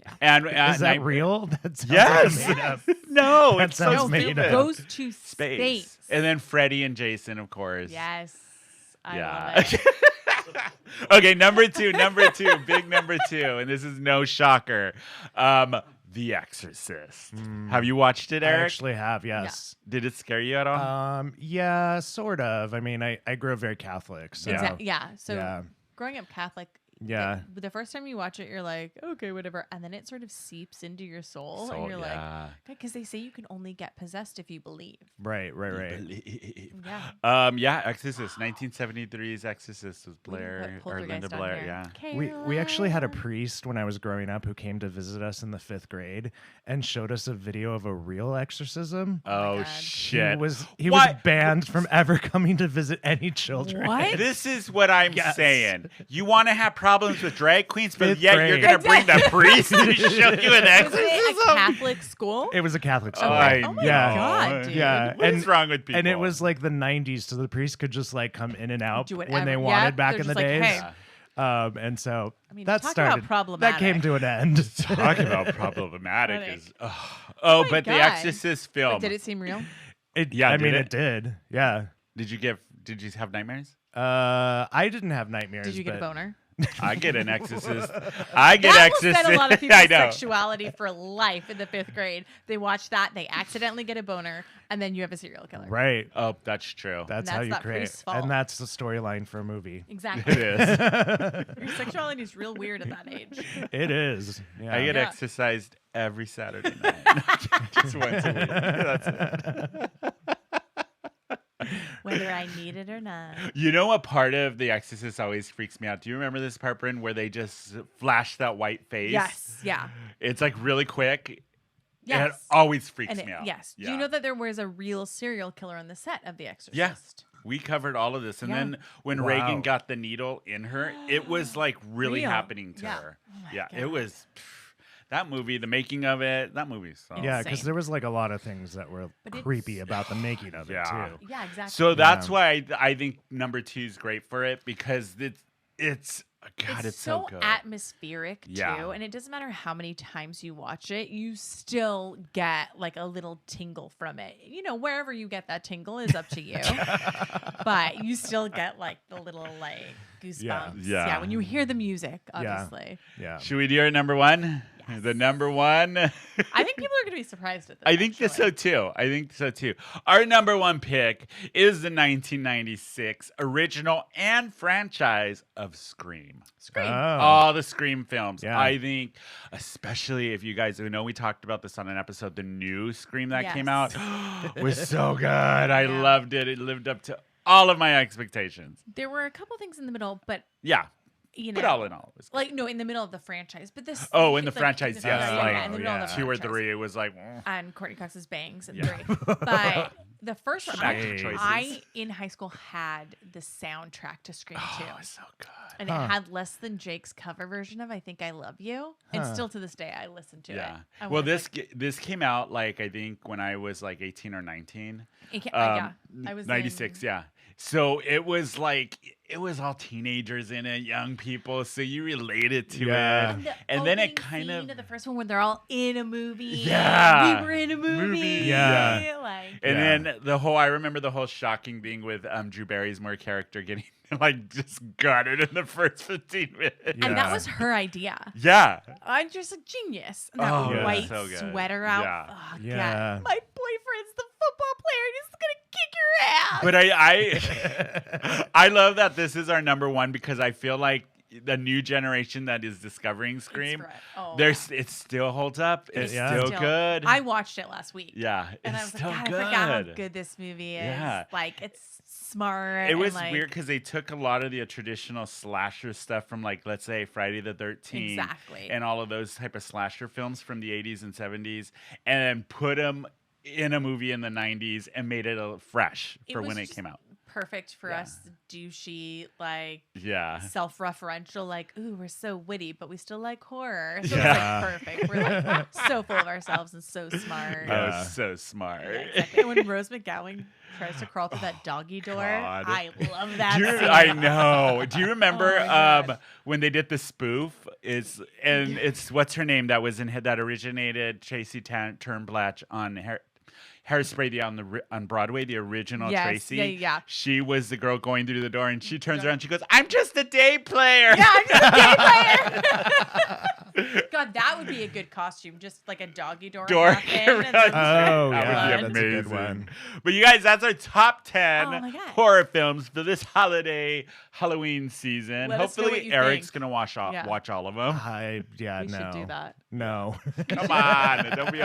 Yeah. And Is that real? That sounds Yes. like made up. No, That it's so sounds made stupid. up. Goes to Space. space. And then Freddy and Jason, of course. Yes. I Yeah. love it. Okay, number 2, big number 2, and this is no shocker. The Exorcist. Have you watched it, I Eric? actually have, yes. Did it scare you at all? Yeah, sort of. I mean, I grew up very Catholic, so Yeah. So yeah. growing up Catholic, Yeah. the first time you watch it, you're like, okay, whatever, and then it sort of seeps into your soul, and you're yeah. like, because they say you can only get possessed if you believe. Right. Yeah. Yeah, Exorcist, 1973's Exorcist with Blair Put or Linda Poltergeist on Blair. here. Yeah. We actually had a priest when I was growing up who came to visit us in the 5th grade and showed us a video of a real exorcism. Oh God. shit! He was What? banned from ever coming to visit any children. What? This is what I'm Yes. saying. You want to have problems with drag queens, but Fifth yet you're grade. gonna bring the priest to show you an Was exorcism. it a Catholic school? It was a Catholic school. I Oh my Yeah. God, dude. Yeah. What is wrong with people? And it was like the 90s, so the priest could just like come in and out Do when whatever. they Yeah, wanted back they're in the just like, days. hey. And so I mean, that talk started. about That came to an end. Talking about problematic Panic. is. Oh, my but the God. Exorcist film. But did it seem real? Yeah, I did mean, it? it did. Yeah. Did you have nightmares? I didn't have nightmares. Did you get a but- boner? I get an exorcist. I get That exorcist. will set a lot of I people's know. sexuality for life in the 5th grade. They watch that, they accidentally get a boner, and then you have a serial killer. Right. Oh, that's true. That's that's how you that create. priest's fault. And that's the storyline for a movie. Exactly. It is. Your sexuality is real weird at that age. It is. Yeah. I get Yeah. exercised every Saturday night. Just once a week. That's it. Whether I need it or not. You know what part of The Exorcist always freaks me out? Do you remember this part, Brynne, where they just flash that white face? Yes. Yeah. It's like really quick. Yes. It always freaks And me out. yes. Yeah. Do you know that there was a real serial killer on the set of The Exorcist? Yeah. We covered all of this. And Yeah. then when Wow. Reagan got the needle in her, it was like really Real. happening to Yeah. her. Oh my Yeah. God. It was that movie, the making of it, that movie's so. Yeah, because Insane. there was like a lot of things that were But it's- creepy about the making of it Yeah. too. Yeah, exactly. So that's Yeah. why I think number 2 is great for it, because it's God, it's so good. atmospheric Yeah. too, and it doesn't matter how many times you watch it, you still get like a little tingle from it. You know, wherever you get that tingle is up to you, but you still get like the little like goosebumps. Yeah. When you hear the music, obviously. Yeah. Should we do our number one? Yes. The number one. I think people are going to be surprised at this. I think so too. Our number one pick is the 1996 original and franchise of Scream. Scream. All the Scream films. Yeah. I think, especially if you guys know, we talked about this on an episode, the new Scream that came out was so good. I loved it. It lived up to all of my expectations. There were a couple things in the middle, but Yeah. you know, But all in all, it was good. like no, in the middle of the franchise. But this. Oh, in the like, franchise, in yes. yeah, in the middle of the 2 or franchise. 3, it was like... And Courtney Cox's bangs and Yeah. 3. But the first one, Schmack choices. I in high school had the soundtrack to Scream 2. Oh, it's so good. And it had less than Jake's cover version of I Think I Love You. And still to this day, I listen to it. I Well, wanna this came out like I think when I was like 18 or 19. I was 96. Yeah. So it was like it was all teenagers in it, young people. So you related to Yeah. it, the and then it opening kind scene of the first one when they're all in a movie. Yeah. We were in a movie. Yeah. Like, And Yeah. then I remember the whole shocking being with Drew Barrymore's character getting like just gutted in the first 15 minutes. and that Yeah. was her idea. Yeah. I'm just a genius. And that Oh, yeah. white so good. sweater out. Yeah. Oh, Yeah. God. My boyfriend's the football player and he's going to kick your ass. But I love that this is our number one because I feel like the new generation that is discovering Scream, right. Oh, it still holds up. It's still good. I watched it last week. Yeah, And I it's was still like, God, good. I forgot how good this movie is. Yeah. Like, it's smart. It was and, like, weird because they took a lot of the traditional slasher stuff from, like, let's say Friday the 13th, Exactly. and all of those type of slasher films from the 80s and 70s, and then put them in a movie in the 90s and made it fresh for when it just came out. Perfect for us douchey, like Yeah. self-referential, like, ooh, we're so witty, but we still like horror. So Yeah. it's like perfect. We're like so full of ourselves and so smart. Yeah. Oh, so smart. Yeah, exactly. And when Rose McGowan tries to crawl through that doggy door, God. I love that scene. I know. Do you remember Oh my God. when they did the spoof? It's what's her name that was in that originated Tracy Turnblach on Hairspray on Broadway, the original Yes, Tracy. yeah. She was the girl going through the door, and she turns around. And she goes, "I'm just a day player." Yeah, I'm just a game player. God, that would be a good costume. Just like a doggy door. Walk in and then Oh, that yeah, would be that's a good amazing. one. But you guys, that's our top 10 Oh my God. horror films for this Halloween season. Let us know what Hopefully, you Eric's think. gonna watch all of them. we should do that. No. Come on, don't be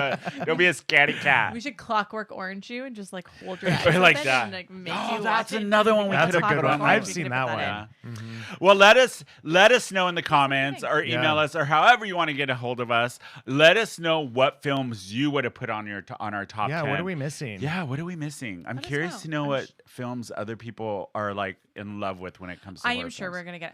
a scatty cat. We should Clockwork Orange you and just like hold your eyes Or like open that. and like make Oh, you that's watch it. another one we That's could a have good put one. on. I've We seen could that put one. Yeah. Mhm. Well, let us know in the comments or Yeah. email us or however you want to get a hold of us. Let us know what films you would have put on our top 10. What are we missing? Yeah, what are we missing? I'm Let us curious know. to know I'm what films other people are like in love with when it comes to I horror am sure films. we're gonna get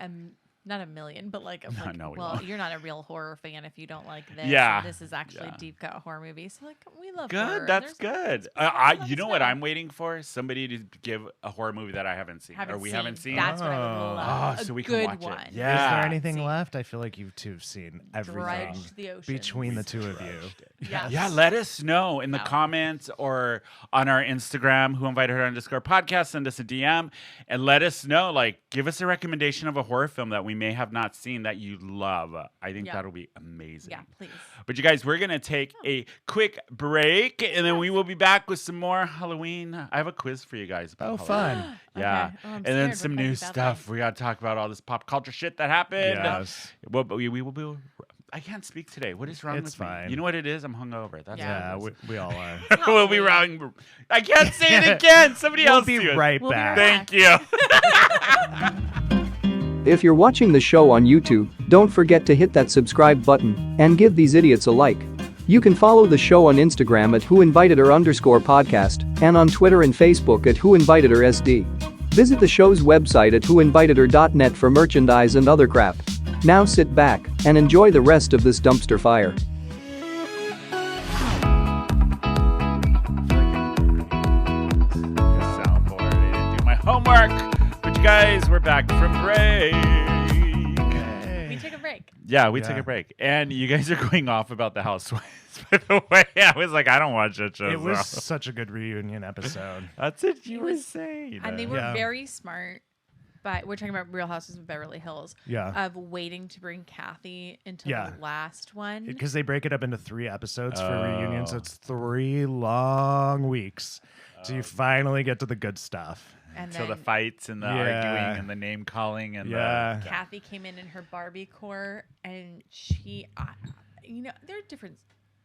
not a million, but like, No, we well, won't. you're not a real horror fan if you don't like this. Yeah. and this is actually Yeah. a deep cut horror movie. So like, we love horror. Good, that's There's- good. let You us know what know. I'm waiting for? Somebody to give a horror movie that I haven't seen or we haven't seen. That's what I would Oh. love. Oh, A so we can good watch it. one. Yeah. Is there anything See. left? I feel like you two have seen everything Dredge the ocean. between the two of you. Yes. Yeah, let us know in the Yeah. comments or on our Instagram, whoinvitedher_podcast. Send us a DM and let us know. Like, give us a recommendation of a horror film that we may have not seen that you love. I think Yeah. that'll be amazing. Yeah, please. But you guys, we're going to take a quick break and then we will be back with some more Halloween. I have a quiz for you guys about Oh, Halloween. fun. Yeah. Okay. Oh, I'm and then scared. some What new could be bad stuff. things? We got to talk about all this pop culture shit that happened. Yes. Well, but we will be. I can't speak today. What is wrong It's with me? fine. You know what it is? I'm hungover. That's Yeah. what it Yeah, we all are. is. We'll be wrong. I can't say it again. Somebody We'll else be do it. right We'll be back. right Thank you. If you're watching the show on YouTube, don't forget to hit that subscribe button and give these idiots a like. You can follow the show on Instagram at whoinvitedher_podcast and on Twitter and Facebook at whoinvitedhersd. Visit the show's website at whoinvitedher.net for merchandise and other crap. Now sit back and enjoy the rest of this dumpster fire. Soundboard. I didn't do my homework. But you guys, we're back from break. Yeah, we took a break. And you guys are going off about the Housewives, by the way. I was like, I don't watch that show. It was such a good reunion episode. That's what you were saying. And they were very smart. But we're talking about Real Houses of Beverly Hills. Yeah. Of waiting to bring Kathy into the last one. Because they break it up into 3 episodes for reunion. So it's 3 long weeks. So you finally get to the good stuff. And so the fights and the arguing and the name calling and the Kathy came in her Barbie core, and she, there are different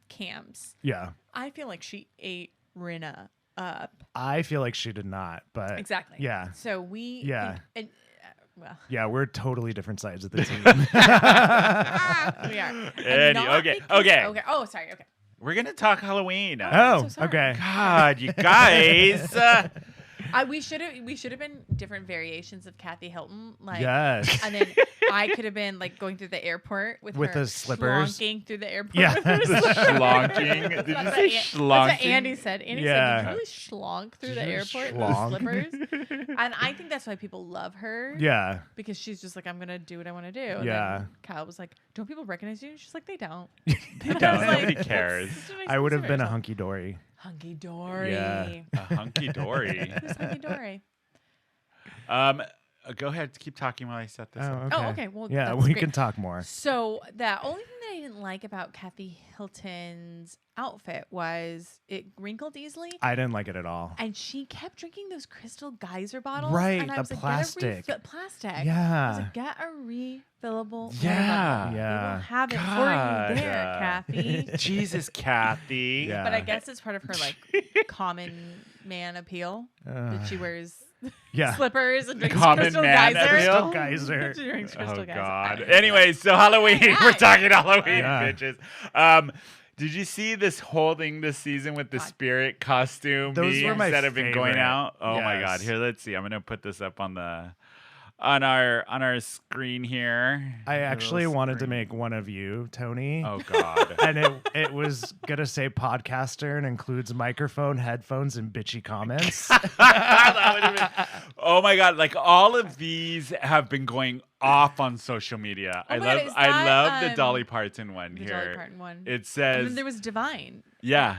camps. Yeah. I feel like she ate Brynne up. I feel like she did not, but exactly. Yeah. So we. Yeah. Well. Yeah, we're totally different sides of the team. We are. Okay. Oh, sorry. Okay. We're gonna talk Halloween. Oh, so okay. God, you guys. We should have been different variations of Kathy Hilton, like yes. And then I could have been like going through the airport with her the slippers, schlonking through the airport. Yeah, schlonking. Did you say schlonking? That's what Andy said. Andy said, "Did you really schlonk through the airport with slippers?" And I think that's why people love her. Yeah, because she's just like, I'm gonna do what I want to do. And yeah. Kyle was like, "Don't people recognize you?" And she's like, "They don't. They don't. Nobody cares." I would have been a hunky dory. Hunky dory. Yeah. A hunky dory. Who's hunky dory? Go ahead. Keep talking while I set this up. Okay. Oh, okay. Well, yeah, we can talk more. So the only thing that I didn't like about Kathy Hilton's outfit was it wrinkled easily. I didn't like it at all. And she kept drinking those crystal geyser bottles. Right, and I was plastic. Like, plastic. Yeah. I was like, get a refillable water Yeah. bottle. Yeah. We will have it for you there, Kathy. Jesus, Kathy. Yeah. But I guess it's part of her like common man appeal that she wears slippers and drinks common crystal man geyser. Crystal geyser. She drinks crystal geyser. God. Anyway, so Halloween. We're talking Halloween, Yeah. bitches. Did you see this whole thing this season with the Spirit costume? Those were my that have been going favorite. out. Oh my Yes. God! Here, let's see. I'm gonna put this up on our screen here. I actually wanted to make one of you, Tony. Oh God! And it was gonna say podcaster and includes microphone, headphones, and bitchy comments. That would've been- oh my God! Like all of these have been going off on social media. Oh I my love God, is that, the Dolly Parton one the here. Dolly Parton one. It says, And then there was Divine. yeah.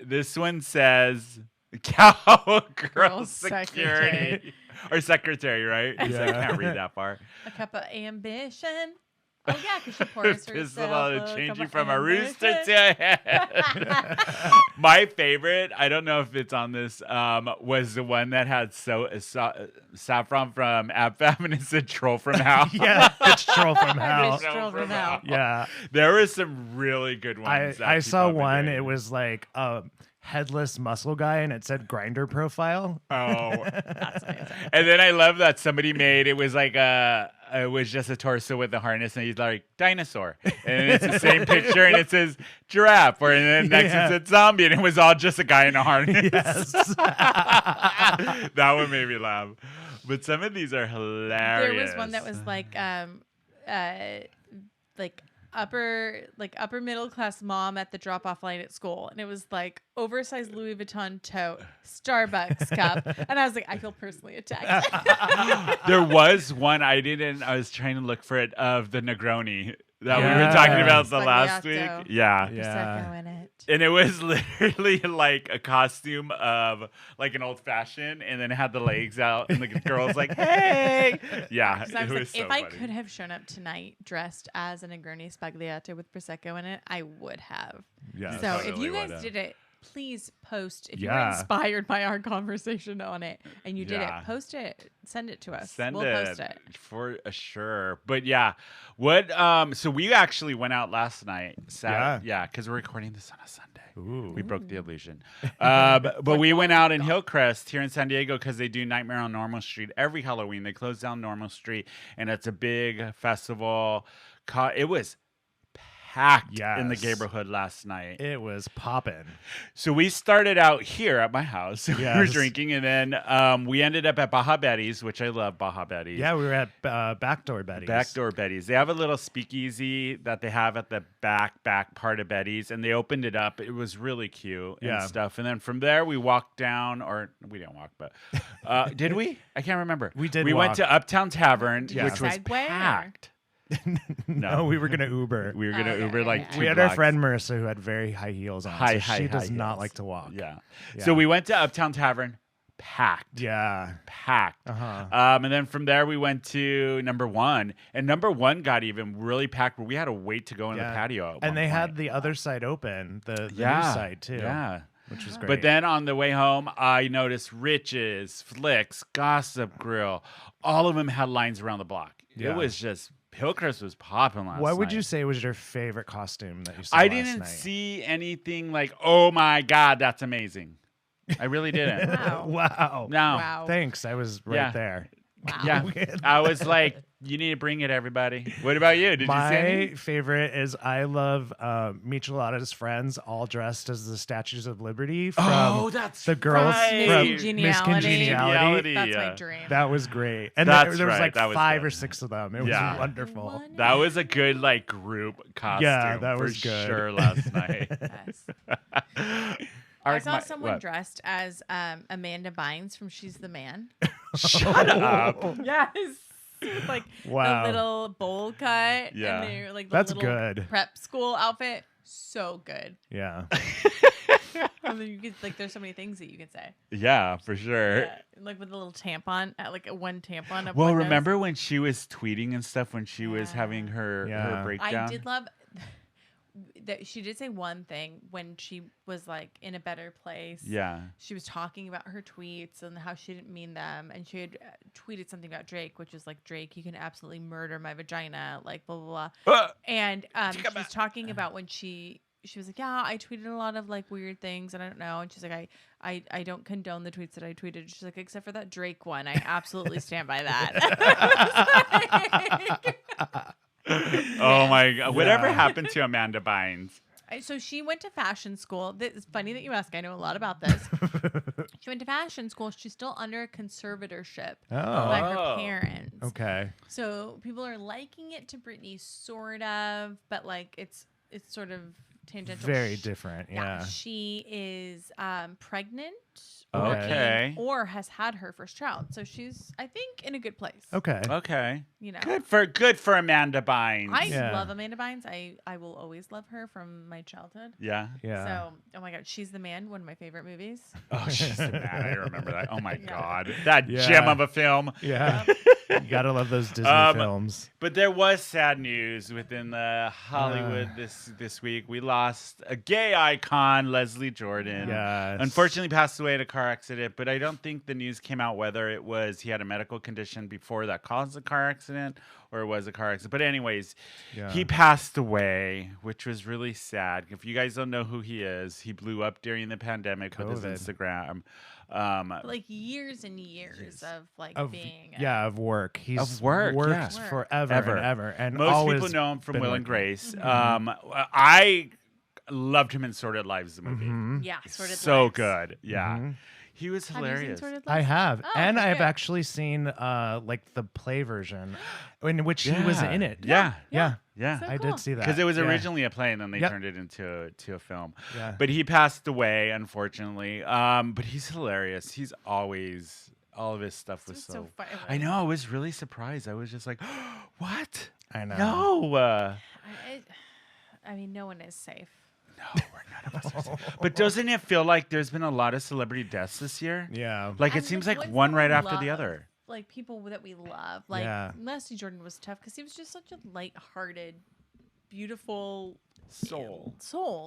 This one says Cowgirl Secretary. Security. Or Secretary, right? I can't read that far. A cup of ambition. Oh yeah, because she pours Pistol herself to change you cup from of a rooster ambition. to a hen. My favorite, I don't know if it's on this, was the one that had Saffron from AbFab and it said Troll from Hell. Yeah, it's Troll from Hell. It's Troll from Hell. Yeah. There were some really good ones. I saw one. It was like a headless muscle guy, and it said grinder profile. Oh, That's amazing. and then I love that somebody made it was like it was just a torso with a harness, and he's like dinosaur, and it's the same picture, and it says giraffe, or and then next it said zombie, and it was all just a guy in a harness. Yes. That one made me laugh. But some of these are hilarious. There was one that was like upper middle class mom at the drop off line at school, and it was like oversized Louis Vuitton tote, Starbucks cup, and I was like, I feel personally attacked. There was one I was trying to look for it of the Negroni that we were talking about the last week. Spagliato. Yeah. Prosecco in it. And it was literally like a costume of like an old fashioned, and then it had the legs out, and the girl's like, "Hey!" Yeah, Because I was it like, was so if funny. I could have shown up tonight dressed as a Negroni Spagliato with Prosecco in it, I would have. Yeah. So if totally you guys would've. did it, please post. If you were Yeah. inspired by our conversation on it and you did it, Yeah. post it, send it to us. Send we'll it, post it. for sure. But yeah, what? So we actually went out last night. Yeah, because we're recording this on a Sunday. Ooh. We broke the illusion. But we went out in Hillcrest here in San Diego because they do Nightmare on Normal Street every Halloween. They close down Normal Street, and it's a big festival. It was packed in the Yes. neighborhood last night. It was popping. So we started out here at my house. We were Yes. drinking, and then we ended up at Baja Betty's, which I love Baja Betty's. Yeah, we were at Backdoor Betty's. Backdoor Betty's. They have a little speakeasy that they have at the back part of Betty's, and they opened it up. It was really cute and Yeah. stuff. And then from there, we walked down, or we didn't walk, but did we? I can't remember. We did We walk. went to Uptown Tavern, Yeah. which was Decide where. packed. No, we were gonna Uber. We were gonna Uber like 2 We had blocks. our friend Marissa who had very high heels on. High she does not heels. like to walk. Yeah. Yeah. So we went to Uptown Tavern, packed. Yeah. Packed. Uh-huh. And then from there we went to Number One, and Number One got even really packed where we had to wait to go in the patio. At and they one had point. the other side open, the news side too. Yeah. Which was great. But then on the way home, I noticed Riches, Flicks, Gossip Grill. All of them had lines around the block. Yeah. It was just Hillcrest was popping last night. What would you say was your favorite costume that you saw I last didn't night? see anything like, oh my God, that's amazing. I really didn't. Wow. Wow. No. Wow. Thanks. I was right Yeah. there. Wow. Yeah. I was like, you need to bring it, everybody. What about you? Did you see My any? favorite is I love Michelada's friends all dressed as the Statues of Liberty from Oh, that's the girls right. from Miss Miss Congeniality. Congeniality. That's my Yeah. dream. That was great. And That's there was right. like That was 5 good. or 6 of them. It was Yeah. wonderful. That was a good like group costume. Yeah, that for was good. sure last night. Yes. Our- I saw my- someone what? dressed as Amanda Bynes from She's the Man. Shut up. Yes. With, like Wow. the little bowl cut. Yeah. And they're like the That's little good. prep school outfit. So good. Yeah. And then you could, like, there's so many things that you could say. Yeah, for sure. Yeah. Like with a little tampon, like a one tampon up Well, one nose. remember when she was tweeting and stuff when she was having her Yeah. breakdown? I did love that she did say one thing when she was like in a better place. Yeah. She was talking about her tweets and how she didn't mean them, and she had tweeted something about Drake, which is like, Drake, you can absolutely murder my vagina, like blah blah blah. And she was talking about when she was like, yeah, I tweeted a lot of like weird things and I don't know, and she's like, I don't condone the tweets that I tweeted. She's like, except for that Drake one, I absolutely stand by that. Oh my God. Whatever happened to Amanda Bynes? So she went to fashion school. It's funny that you ask. I know a lot about this. She went to fashion school. She's still under conservatorship by her parents. Okay. So people are liking it to Britney, sort of, but like it's sort of tangential. Very different. Yeah. She is pregnant. Okay. Or has had her first child. So she's, I think, in a good place. Okay. Okay. You know. Good for Amanda Bynes. I Yeah. love Amanda Bynes. I will always love her from my childhood. Yeah. Yeah. So, oh my God, She's the Man, one of my favorite movies. Oh, she's so bad. I remember that. Oh my Yeah. God. That Yeah. gem of a film. Yeah. You gotta love those Disney films. But there was sad news within the Hollywood this week. We lost a gay icon, Leslie Jordan. Yes. Unfortunately passed away in a car accident, but I don't think the news came out whether it was he had a medical condition before that caused the car accident or it was a car accident. But anyways, he passed away, which was really sad. If you guys don't know who he is, he blew up during the pandemic with his Instagram. Like years and years of like being of work. He's Of work, worked yeah. forever and ever. And most always people know him from been Will and working. Grace. I loved him in Sorted Lives, the movie. yeah, sort of So lives. good. Yeah. He was Have you seen hilarious. Sorted I Lives? have, Oh, and okay, I have good. actually seen like the play version, in which he was in it. Yeah. Yeah, Yeah. So I cool. did see that Because it was Yeah. originally a play and then they Yep. turned it into a film. Yeah. But he passed away, unfortunately. But he's hilarious. He's always, all of his stuff was So so. funny. I know. I was really surprised. I was just like, what? I know. No. I mean, no one is safe. No, none of us are safe. But doesn't it feel like there's been a lot of celebrity deaths this year? Yeah. Like it And, seems like, like ones one that right we after the love. other. Like people that we love. Like Yeah. Leslie Jordan was tough because he was just such a light-hearted, beautiful soul.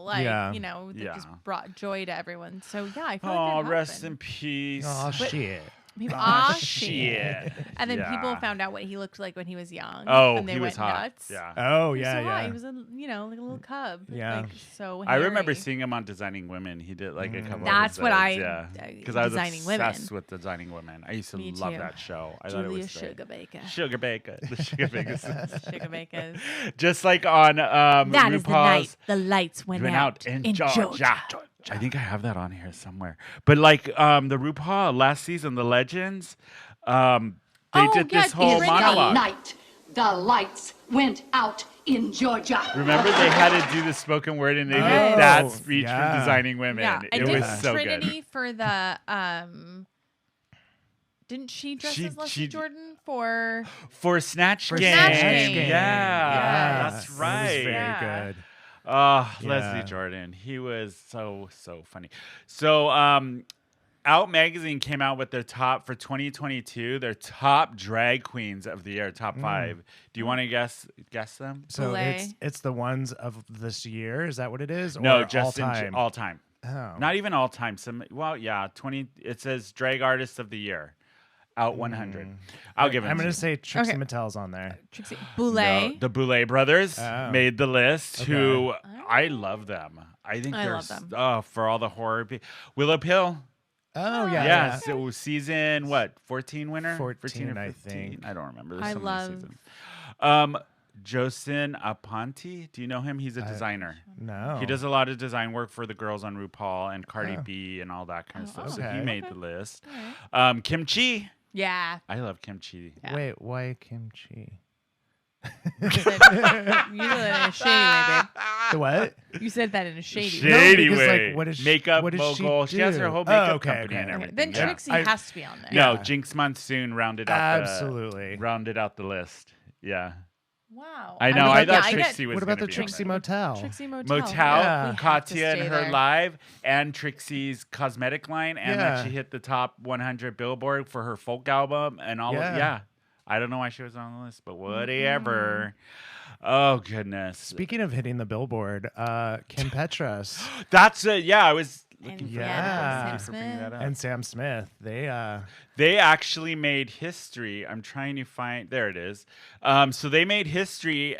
Like Yeah. you know, that Yeah. just brought joy to everyone. So yeah, I feel Oh, like that rest happened. in peace. Oh shit. People, shit. And then people Yeah. found out what he looked like when he was young. Oh, and they he went was hot. nuts. Yeah. Oh He was yeah, so hot. yeah. He was a like a little cub. Yeah. Like, so I remember hairy. seeing him on Designing Women. He did like a couple. That's what episodes, I- yeah. Because I was Designing obsessed Women. with Designing Women. I used to Me love too. that show. I thought it Julia was great. Sugarbaker. Sugar Baker. The Sugar Baker. Sugar Bakers. Just like on That RuPaul's is the night the lights went out in Georgia. I think I have that on here somewhere. But like the RuPaul last season, The Legends, they did this whole Brynne. monologue. Night, the lights went out in Georgia. Remember, they had to do the spoken word, and they did Oh, that speech yeah. from Designing Women. Yeah, It and was did so Trinity good. for the Didn't she dress She- as Leslie she- Jordan for? For Snatch Game. Snatch Game. Yeah, Yes. that's It was right. very Yeah. good. Oh, Yeah. Leslie Jordan. He was so funny. So, Out Magazine came out with their top for 2022, their top drag queens of the year, top 5. Do you want to guess them? So Boulay. it's the ones of this year. Is that what it is? No, or just all time. all time. Oh. Not even all time. 20. It says drag artist of the year. Out 100. I'll give it. I'm to going you. to say Trixie Okay. Mattel's on there. Trixie Boulay. No, the Boulay brothers Oh. made the list. Okay. Who I love them. I think I they're love them. for all the horror. Willow Pill. Oh, yeah. Yeah. So season 14 winner? 14, or I 15? think. I don't remember. There's I so many love- seasons. Josin Aponte. Do you know him? He's a designer. No. He does a lot of design work for the girls on RuPaul and Cardi B and all that kind of stuff. So he okay. made the list. Kimchi. Yeah. I love kimchi. Yeah. Wait, why kimchi? You said that in a shady way, The what? babe. You said that in a shady way. Shady because, way. like, what is she- makeup what does she mogul. She has do? her whole Oh, makeup okay, company and okay. everything. Then yeah. Trixie I- has to be on there. No, Yeah. Jinx Monsoon rounded out Absolutely. rounded out the list. Yeah. Wow. I know. mean, I thought I get Trixie was What about gonna the be on Trixie there. Motel? Trixie Motel. Motel, Yeah. We have to Katya and stay her there. live, and Trixie's cosmetic line, and that Yeah. she hit the top 100 Billboard for her folk album and all. Yeah. Yeah, I don't know why she was on the list, but whatever. Oh goodness, Speaking of hitting the billboard, Kim Petras that's yeah. I was And looking for yeah. Sam bringing that Smith. up. and Sam Smith, They actually made history. I'm trying to find. There it is. So they made history.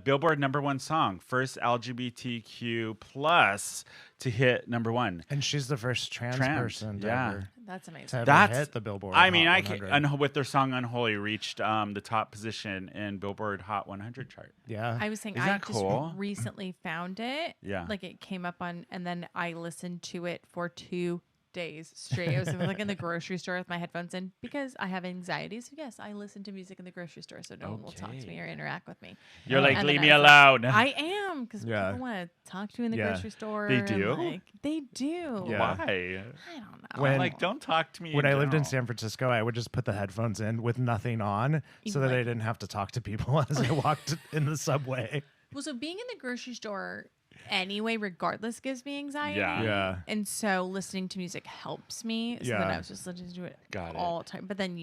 Billboard #1 song, first LGBTQ plus to hit #1. and she's the first trans person to yeah. ever, That's to amazing. ever That's- hit the Billboard. I mean, Hot I can 100. with their song "Unholy" reached the top position in Billboard Hot 100 chart. Yeah. I was saying Isn't I that just cool? recently found it. Yeah. Like it came up on, and then I listened to it for 2 days straight. I was like in the grocery store with my headphones in because I have anxiety. So yes, I listen to music in the grocery store so no one will talk to me or interact with me. You're like, And leave then me I was like, alone. I am because Yeah. people want to talk to you in the Yeah. grocery store. They and, do? like, they do. Yeah. Why? I don't know. When- Like, don't talk to me. When I lived in general. San Francisco, I would just put the headphones in with nothing on so that I Like- didn't have to talk to people as I walked in the subway. Well, so being in the grocery store anyway, regardless, gives me anxiety. Yeah. Yeah. And so listening to music helps me. So then Yeah. I was just listening to it Got it. all the time. But then,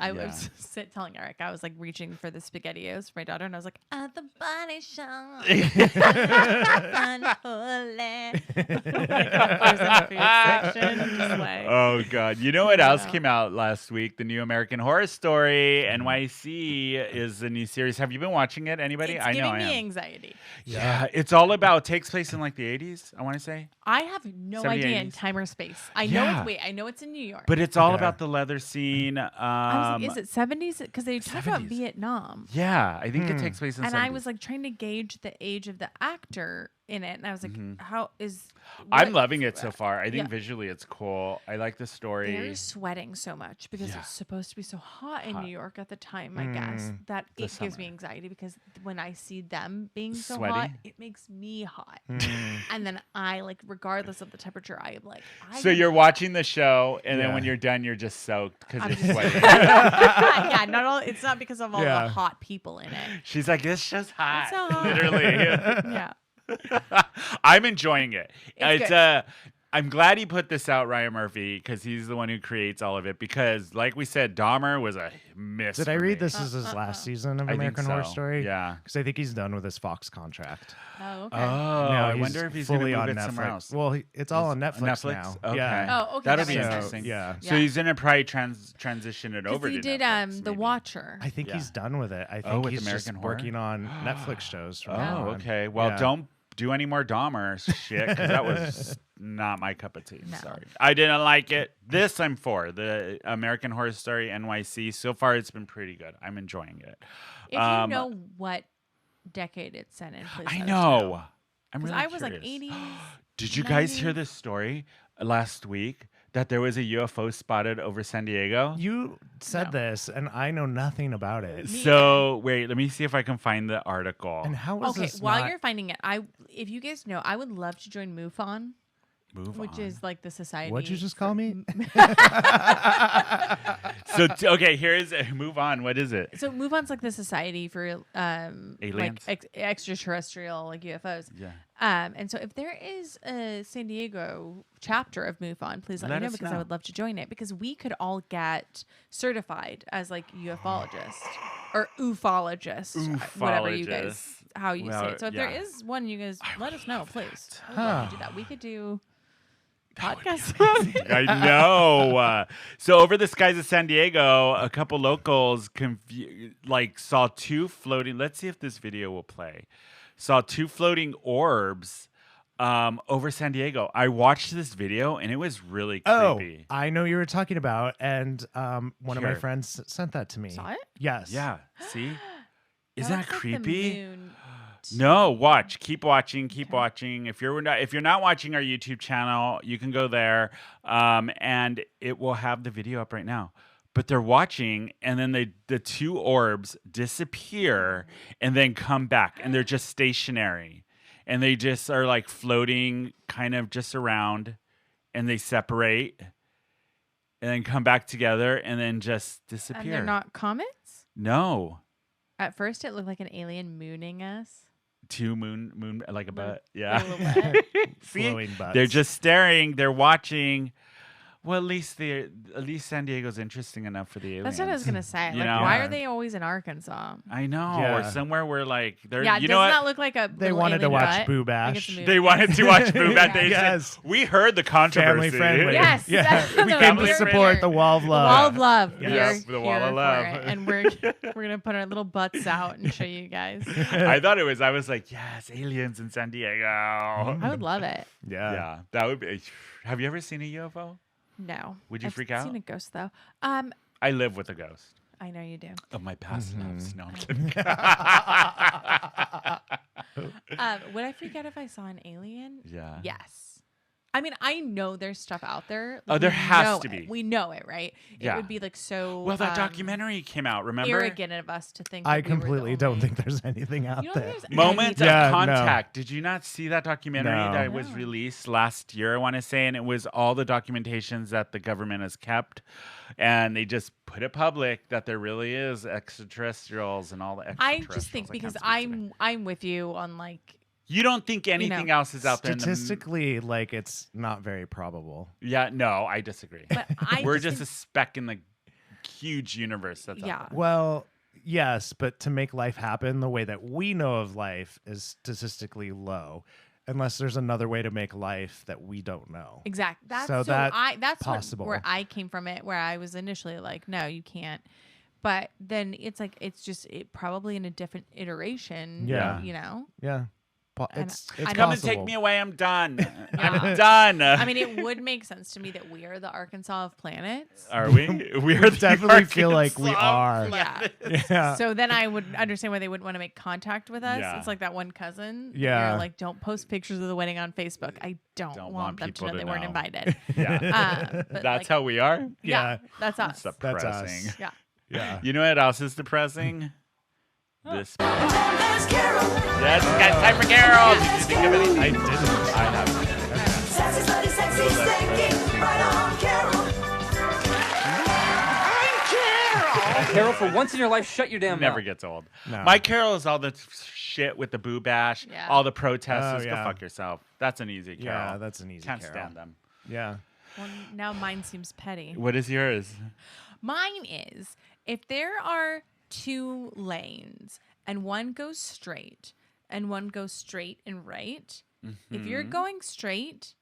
I Yeah. was telling Eric, I was like reaching for the SpaghettiOs for my daughter, and I was like, at the body shop. Unholy. Oh God! You know what else Yeah. came out last week? The new American Horror Story NYC is the new series. Have you been watching it? Anybody? It's I know giving I me am. anxiety. Yeah, it's all about. Takes place in like the 80s. I want to say, I have no 70s, idea in 80s. time or space. I know Yeah. I know it's in New York. but it's all Okay. about the leather scene. I was like, is it 70s? Because they talk about 70s. Vietnam. Yeah, I think it takes place in. And 70s. I was like trying to gauge the age of the actor in it, and I was like, "How is?" I'm what- loving it so far. I think Yeah. visually it's cool. I like the story. They're sweating so much because Yeah. it's supposed to be so hot in New York at the time. I guess that The it gives me summer. anxiety because when I see them being so Sweaty? hot, it makes me hot. And then I like, regardless of the temperature, I am like. So you're watching the show, and then Yeah. when you're done, you're just soaked because I'm you're just- sweating. yeah, not all. It's not because of all Yeah. the hot people in it. She's like, "This show's hot." It's so hot. Literally. Yeah. I'm enjoying it. It's It's good. I'm glad he put this out, Ryan Murphy, because he's the one who creates all of it. Because, like we said, Dahmer was a miss. Did I for read me. this is his last season of I think American Horror so. Story? Yeah. Because I think he's done with his Fox contract. Oh, okay. Oh, Now I he's wonder if he's going to fully move on it Netflix. somewhere else. Well, it's all on Netflix, now. Okay. Yeah. Oh, okay, That'll that be makes sense. interesting. Yeah. So he's going to probably transition it over Because to he did Netflix, The maybe. Watcher. I think Yeah. he's done with it. I think Oh, with he's American just Horror? working on Netflix shows from Oh, now on. okay. Well, Yeah. don't do any more Dahmer shit, because that was not my cup of tea. No. Sorry. I didn't like it. This I'm for. The American Horror Story NYC. So far, it's been pretty good. I'm enjoying it. If you know what decade it's set in, please. I let us know. I'm 'Cause really I was like curious. 80s. Did you guys hear 90s? this story last week that there was a UFO spotted over San Diego? You said No. this, and I know nothing about it. So wait, let me see if I can find the article. And how was Okay, this while not- you're finding it, if you guys know, I would love to join MUFON. which is like the society. What'd you just call me? So okay, here's move on. What is it? So Move On's like the society for Aliens? like extraterrestrial like UFOs. Yeah. And so if there is a San Diego chapter of Move On, please let me know us because know. I would love to join it because we could all get certified as like ufologists or ufologists, whatever you guys how you say it. So if there is one, you guys let us know, please. I would love to do that. We could do podcast. I know. So over the skies of San Diego, a couple locals saw two floating. Let's see if this video will play. Saw two floating orbs over San Diego. I watched this video and it was really creepy. Oh, I know you were talking about, and one of my Here. friends sent that to me. Saw it? Yes. Yeah. See? Isn't that looks like the creepy? moon. No, watch. Keep watching. Keep watching. If you're not watching our YouTube channel, you can go there, and it will have the video up right now. But they're watching, and then the two orbs disappear, and then come back, and they're just stationary, and they just are like floating, kind of just around, and they separate, and then come back together, and then just disappear. And they're not comets? No. At first, it looked like an alien mooning us. Two moon like a butt. A Yeah. little bit. See? Flowing butts. They're just staring. They're watching. Well, at least San Diego's interesting enough for the aliens. That's what I was gonna say. You Like, know? why are they always in Arkansas? I know, Yeah. or somewhere where like they're. Yeah, you doesn't know what? that look like a They little wanted to alien watch butt? Boo Like Bash. it's a movie. They wanted to watch Boo Bash. They Yes. said, we heard the controversy. Family friendly. Yes, Yeah. that's We the came we're to support here. the Wall of The Love. wall of love. Yes. We're The wall of here love. for it. And we're gonna put our little butts out and show you guys. I thought it was. I was like, yes, aliens in San Diego. I would love it. Yeah. Yeah, that would be. Have you ever seen a UFO? No. Would you I've freak out? seen a ghost though. I live with a ghost I know you do. of my past Mm-hmm. lives. No, I'm kidding. Would I freak out if I saw an alien? Yeah. Yes. I mean, I know there's stuff out there. Oh, there we has know to it. be. We know it, right? Yeah. It would be like so. Well, that documentary came out. Remember? arrogant of us to think. I that we were the completely don't only- think there's anything out You don't there. think there's Moment anything? Yeah, of no. Contact. Did you not see that documentary No. that was No. released last year, I want to say? And it was all the documentations that the government has kept. And they just put it public that there really is extraterrestrials and all the I extraterrestrials. just think because can't speak today. I'm with you on like You don't think anything else is out there? Statistically, like it's not very probable. Yeah, no, I disagree. But I We're just just a speck in the huge universe that's Yeah. out there. Well, yes, but to make life happen the way that we know of life is statistically low, unless there's another way to make life that we don't know. Exactly. That's So so that's that's possible. where I came from it, where I was initially like, no, you can't. But then it's like it's just probably in a different iteration. Yeah. You know. Yeah. And It's I Come know- and take me away. I'm done. Yeah. I'm done. I mean, it would make sense to me that we are the Arkansas of planets. Are we? We are the definitely feel like we Arkansas are. Yeah. Yeah. So then I would understand why they wouldn't want to make contact with us. Yeah. It's like that one cousin. Yeah. You're like, don't post pictures of the wedding on Facebook. I don't, Don't want want them to people know to they weren't know. invited. Yeah. But That's like, how we are. yeah, Yeah. that's us. That's That's depressing. us. Yeah. Yeah. You know what else is depressing? This. Yes, got time for Carol. Did you think of anything? I didn't. I haven't. Carol, for once in your life, shut your damn Never mouth. gets old. No. My Carol is all the shit with the Boo Bash, Yeah. all the protesters. Oh, Go yeah. fuck yourself. That's an easy Carol. Yeah, that's an easy Can't Carol. stand them. Yeah. Well, now mine seems petty. What is yours? Mine is if there are two lanes and one goes straight and one goes straight and right, if you're Mm-hmm. going straight,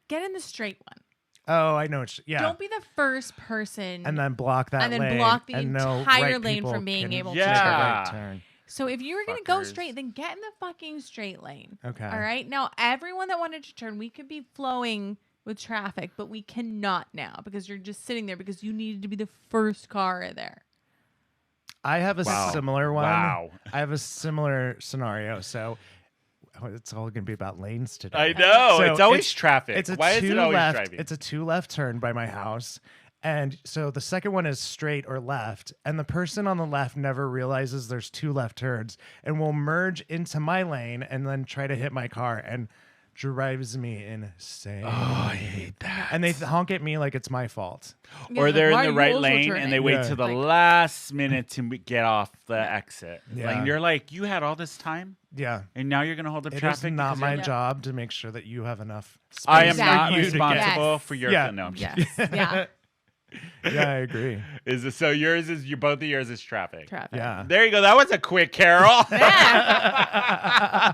get in the straight one. Oh, I know. Yeah. Don't be the first person. and then block that And then lane. block the and no entire right lane people from being can able take to a turn. right turn. So if you were going to go Fuckers. straight, then get in the fucking straight lane. Okay. All right. Now, everyone that wanted to turn, we could be flowing with traffic, but we cannot now because you're just sitting there because you needed to be the first car there. I have a Wow. similar one. Wow. I have a similar scenario. So it's all going to be about lanes today. I know. So it's always traffic. It's a Why two is it always left. driving? It's a two left turn by my house. And so the second one is straight or left. And the person on the left never realizes there's two left turns and will merge into my lane and then try to hit my car and drives me insane. Oh, I hate that. And they honk at me like it's my fault. Yeah, Or like, they're why in are the you right also lane turning? and they wait Yeah. till the Like- last minute to get off the exit. Yeah. Like you're like, you had all this time Yeah. and now you're gonna hold up It traffic. is not because my you're- job to make sure that you have enough space. I am Exactly. not for you to get- responsible Yes. for your. Yeah. No, I'm kidding. Yes. Yeah. Yeah, I agree. Is it, so yours is both of yours is traffic. Traffic. Yeah. There you go. That was a quick Carol. Yeah.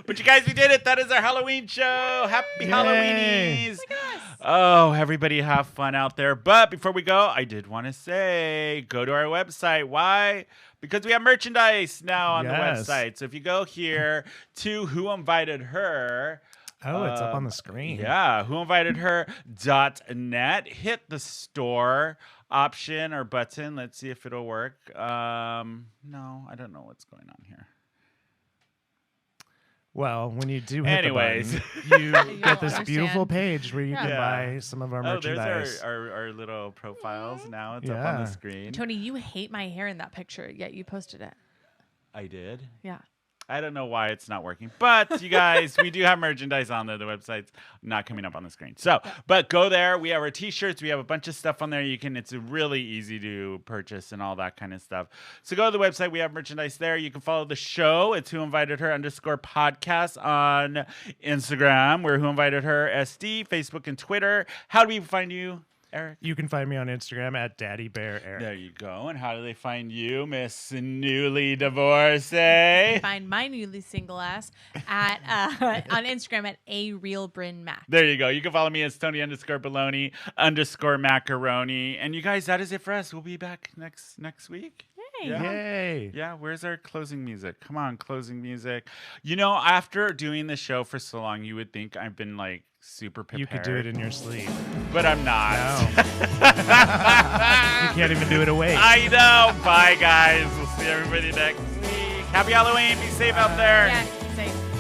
But you guys, we did it. That is our Halloween show. Happy Yay. Halloweenies. Oh, everybody have fun out there. But before we go, I did want to say, go to our website. Why? Because we have merchandise now on Yes. the website. So if you go here to Who Invited Her, Oh, it's up on the screen. yeah, whoinvitedher.net. Hit the store option or button. Let's see if it'll work. No, I don't know what's going on here. Well, when you do hit Anyways. the button, you get this understand. beautiful page where you can Yeah. buy some of our Oh, there's merchandise. our little profiles now. It's up on Yeah. the screen. Tony, you hate my hair in that picture, yet you posted it. I did. Yeah. I don't know why it's not working, but you guys, we do have merchandise on there. The website's not coming up on the screen. So, but go there. We have our t-shirts. We have a bunch of stuff on there. It's really easy to purchase and all that kind of stuff. So go to the website. We have merchandise there. You can follow the show. It's Who Invited Her _podcast on Instagram. We're Who Invited Her SD, Facebook, and Twitter. How do we find you, Eric? You can find me on Instagram at Daddy Bear Eric. There you go. And how do they find you, Miss Newly Divorcee? Find my newly single ass at on Instagram at @RealBrynneMac. There you go. You can follow me as Tony _baloney _macaroni. And you guys, that is it for us. We'll be back next week. Yay. Yeah. Yay. Yeah, where's our closing music? Come on, closing music. You know, after doing the show for so long, you would think I've been like super prepared. You could do it in your sleep. but I'm not. No. You can't even do it awake. I know. Bye, guys. We'll see everybody next week. Happy Halloween. Be safe out there. Yeah, safe.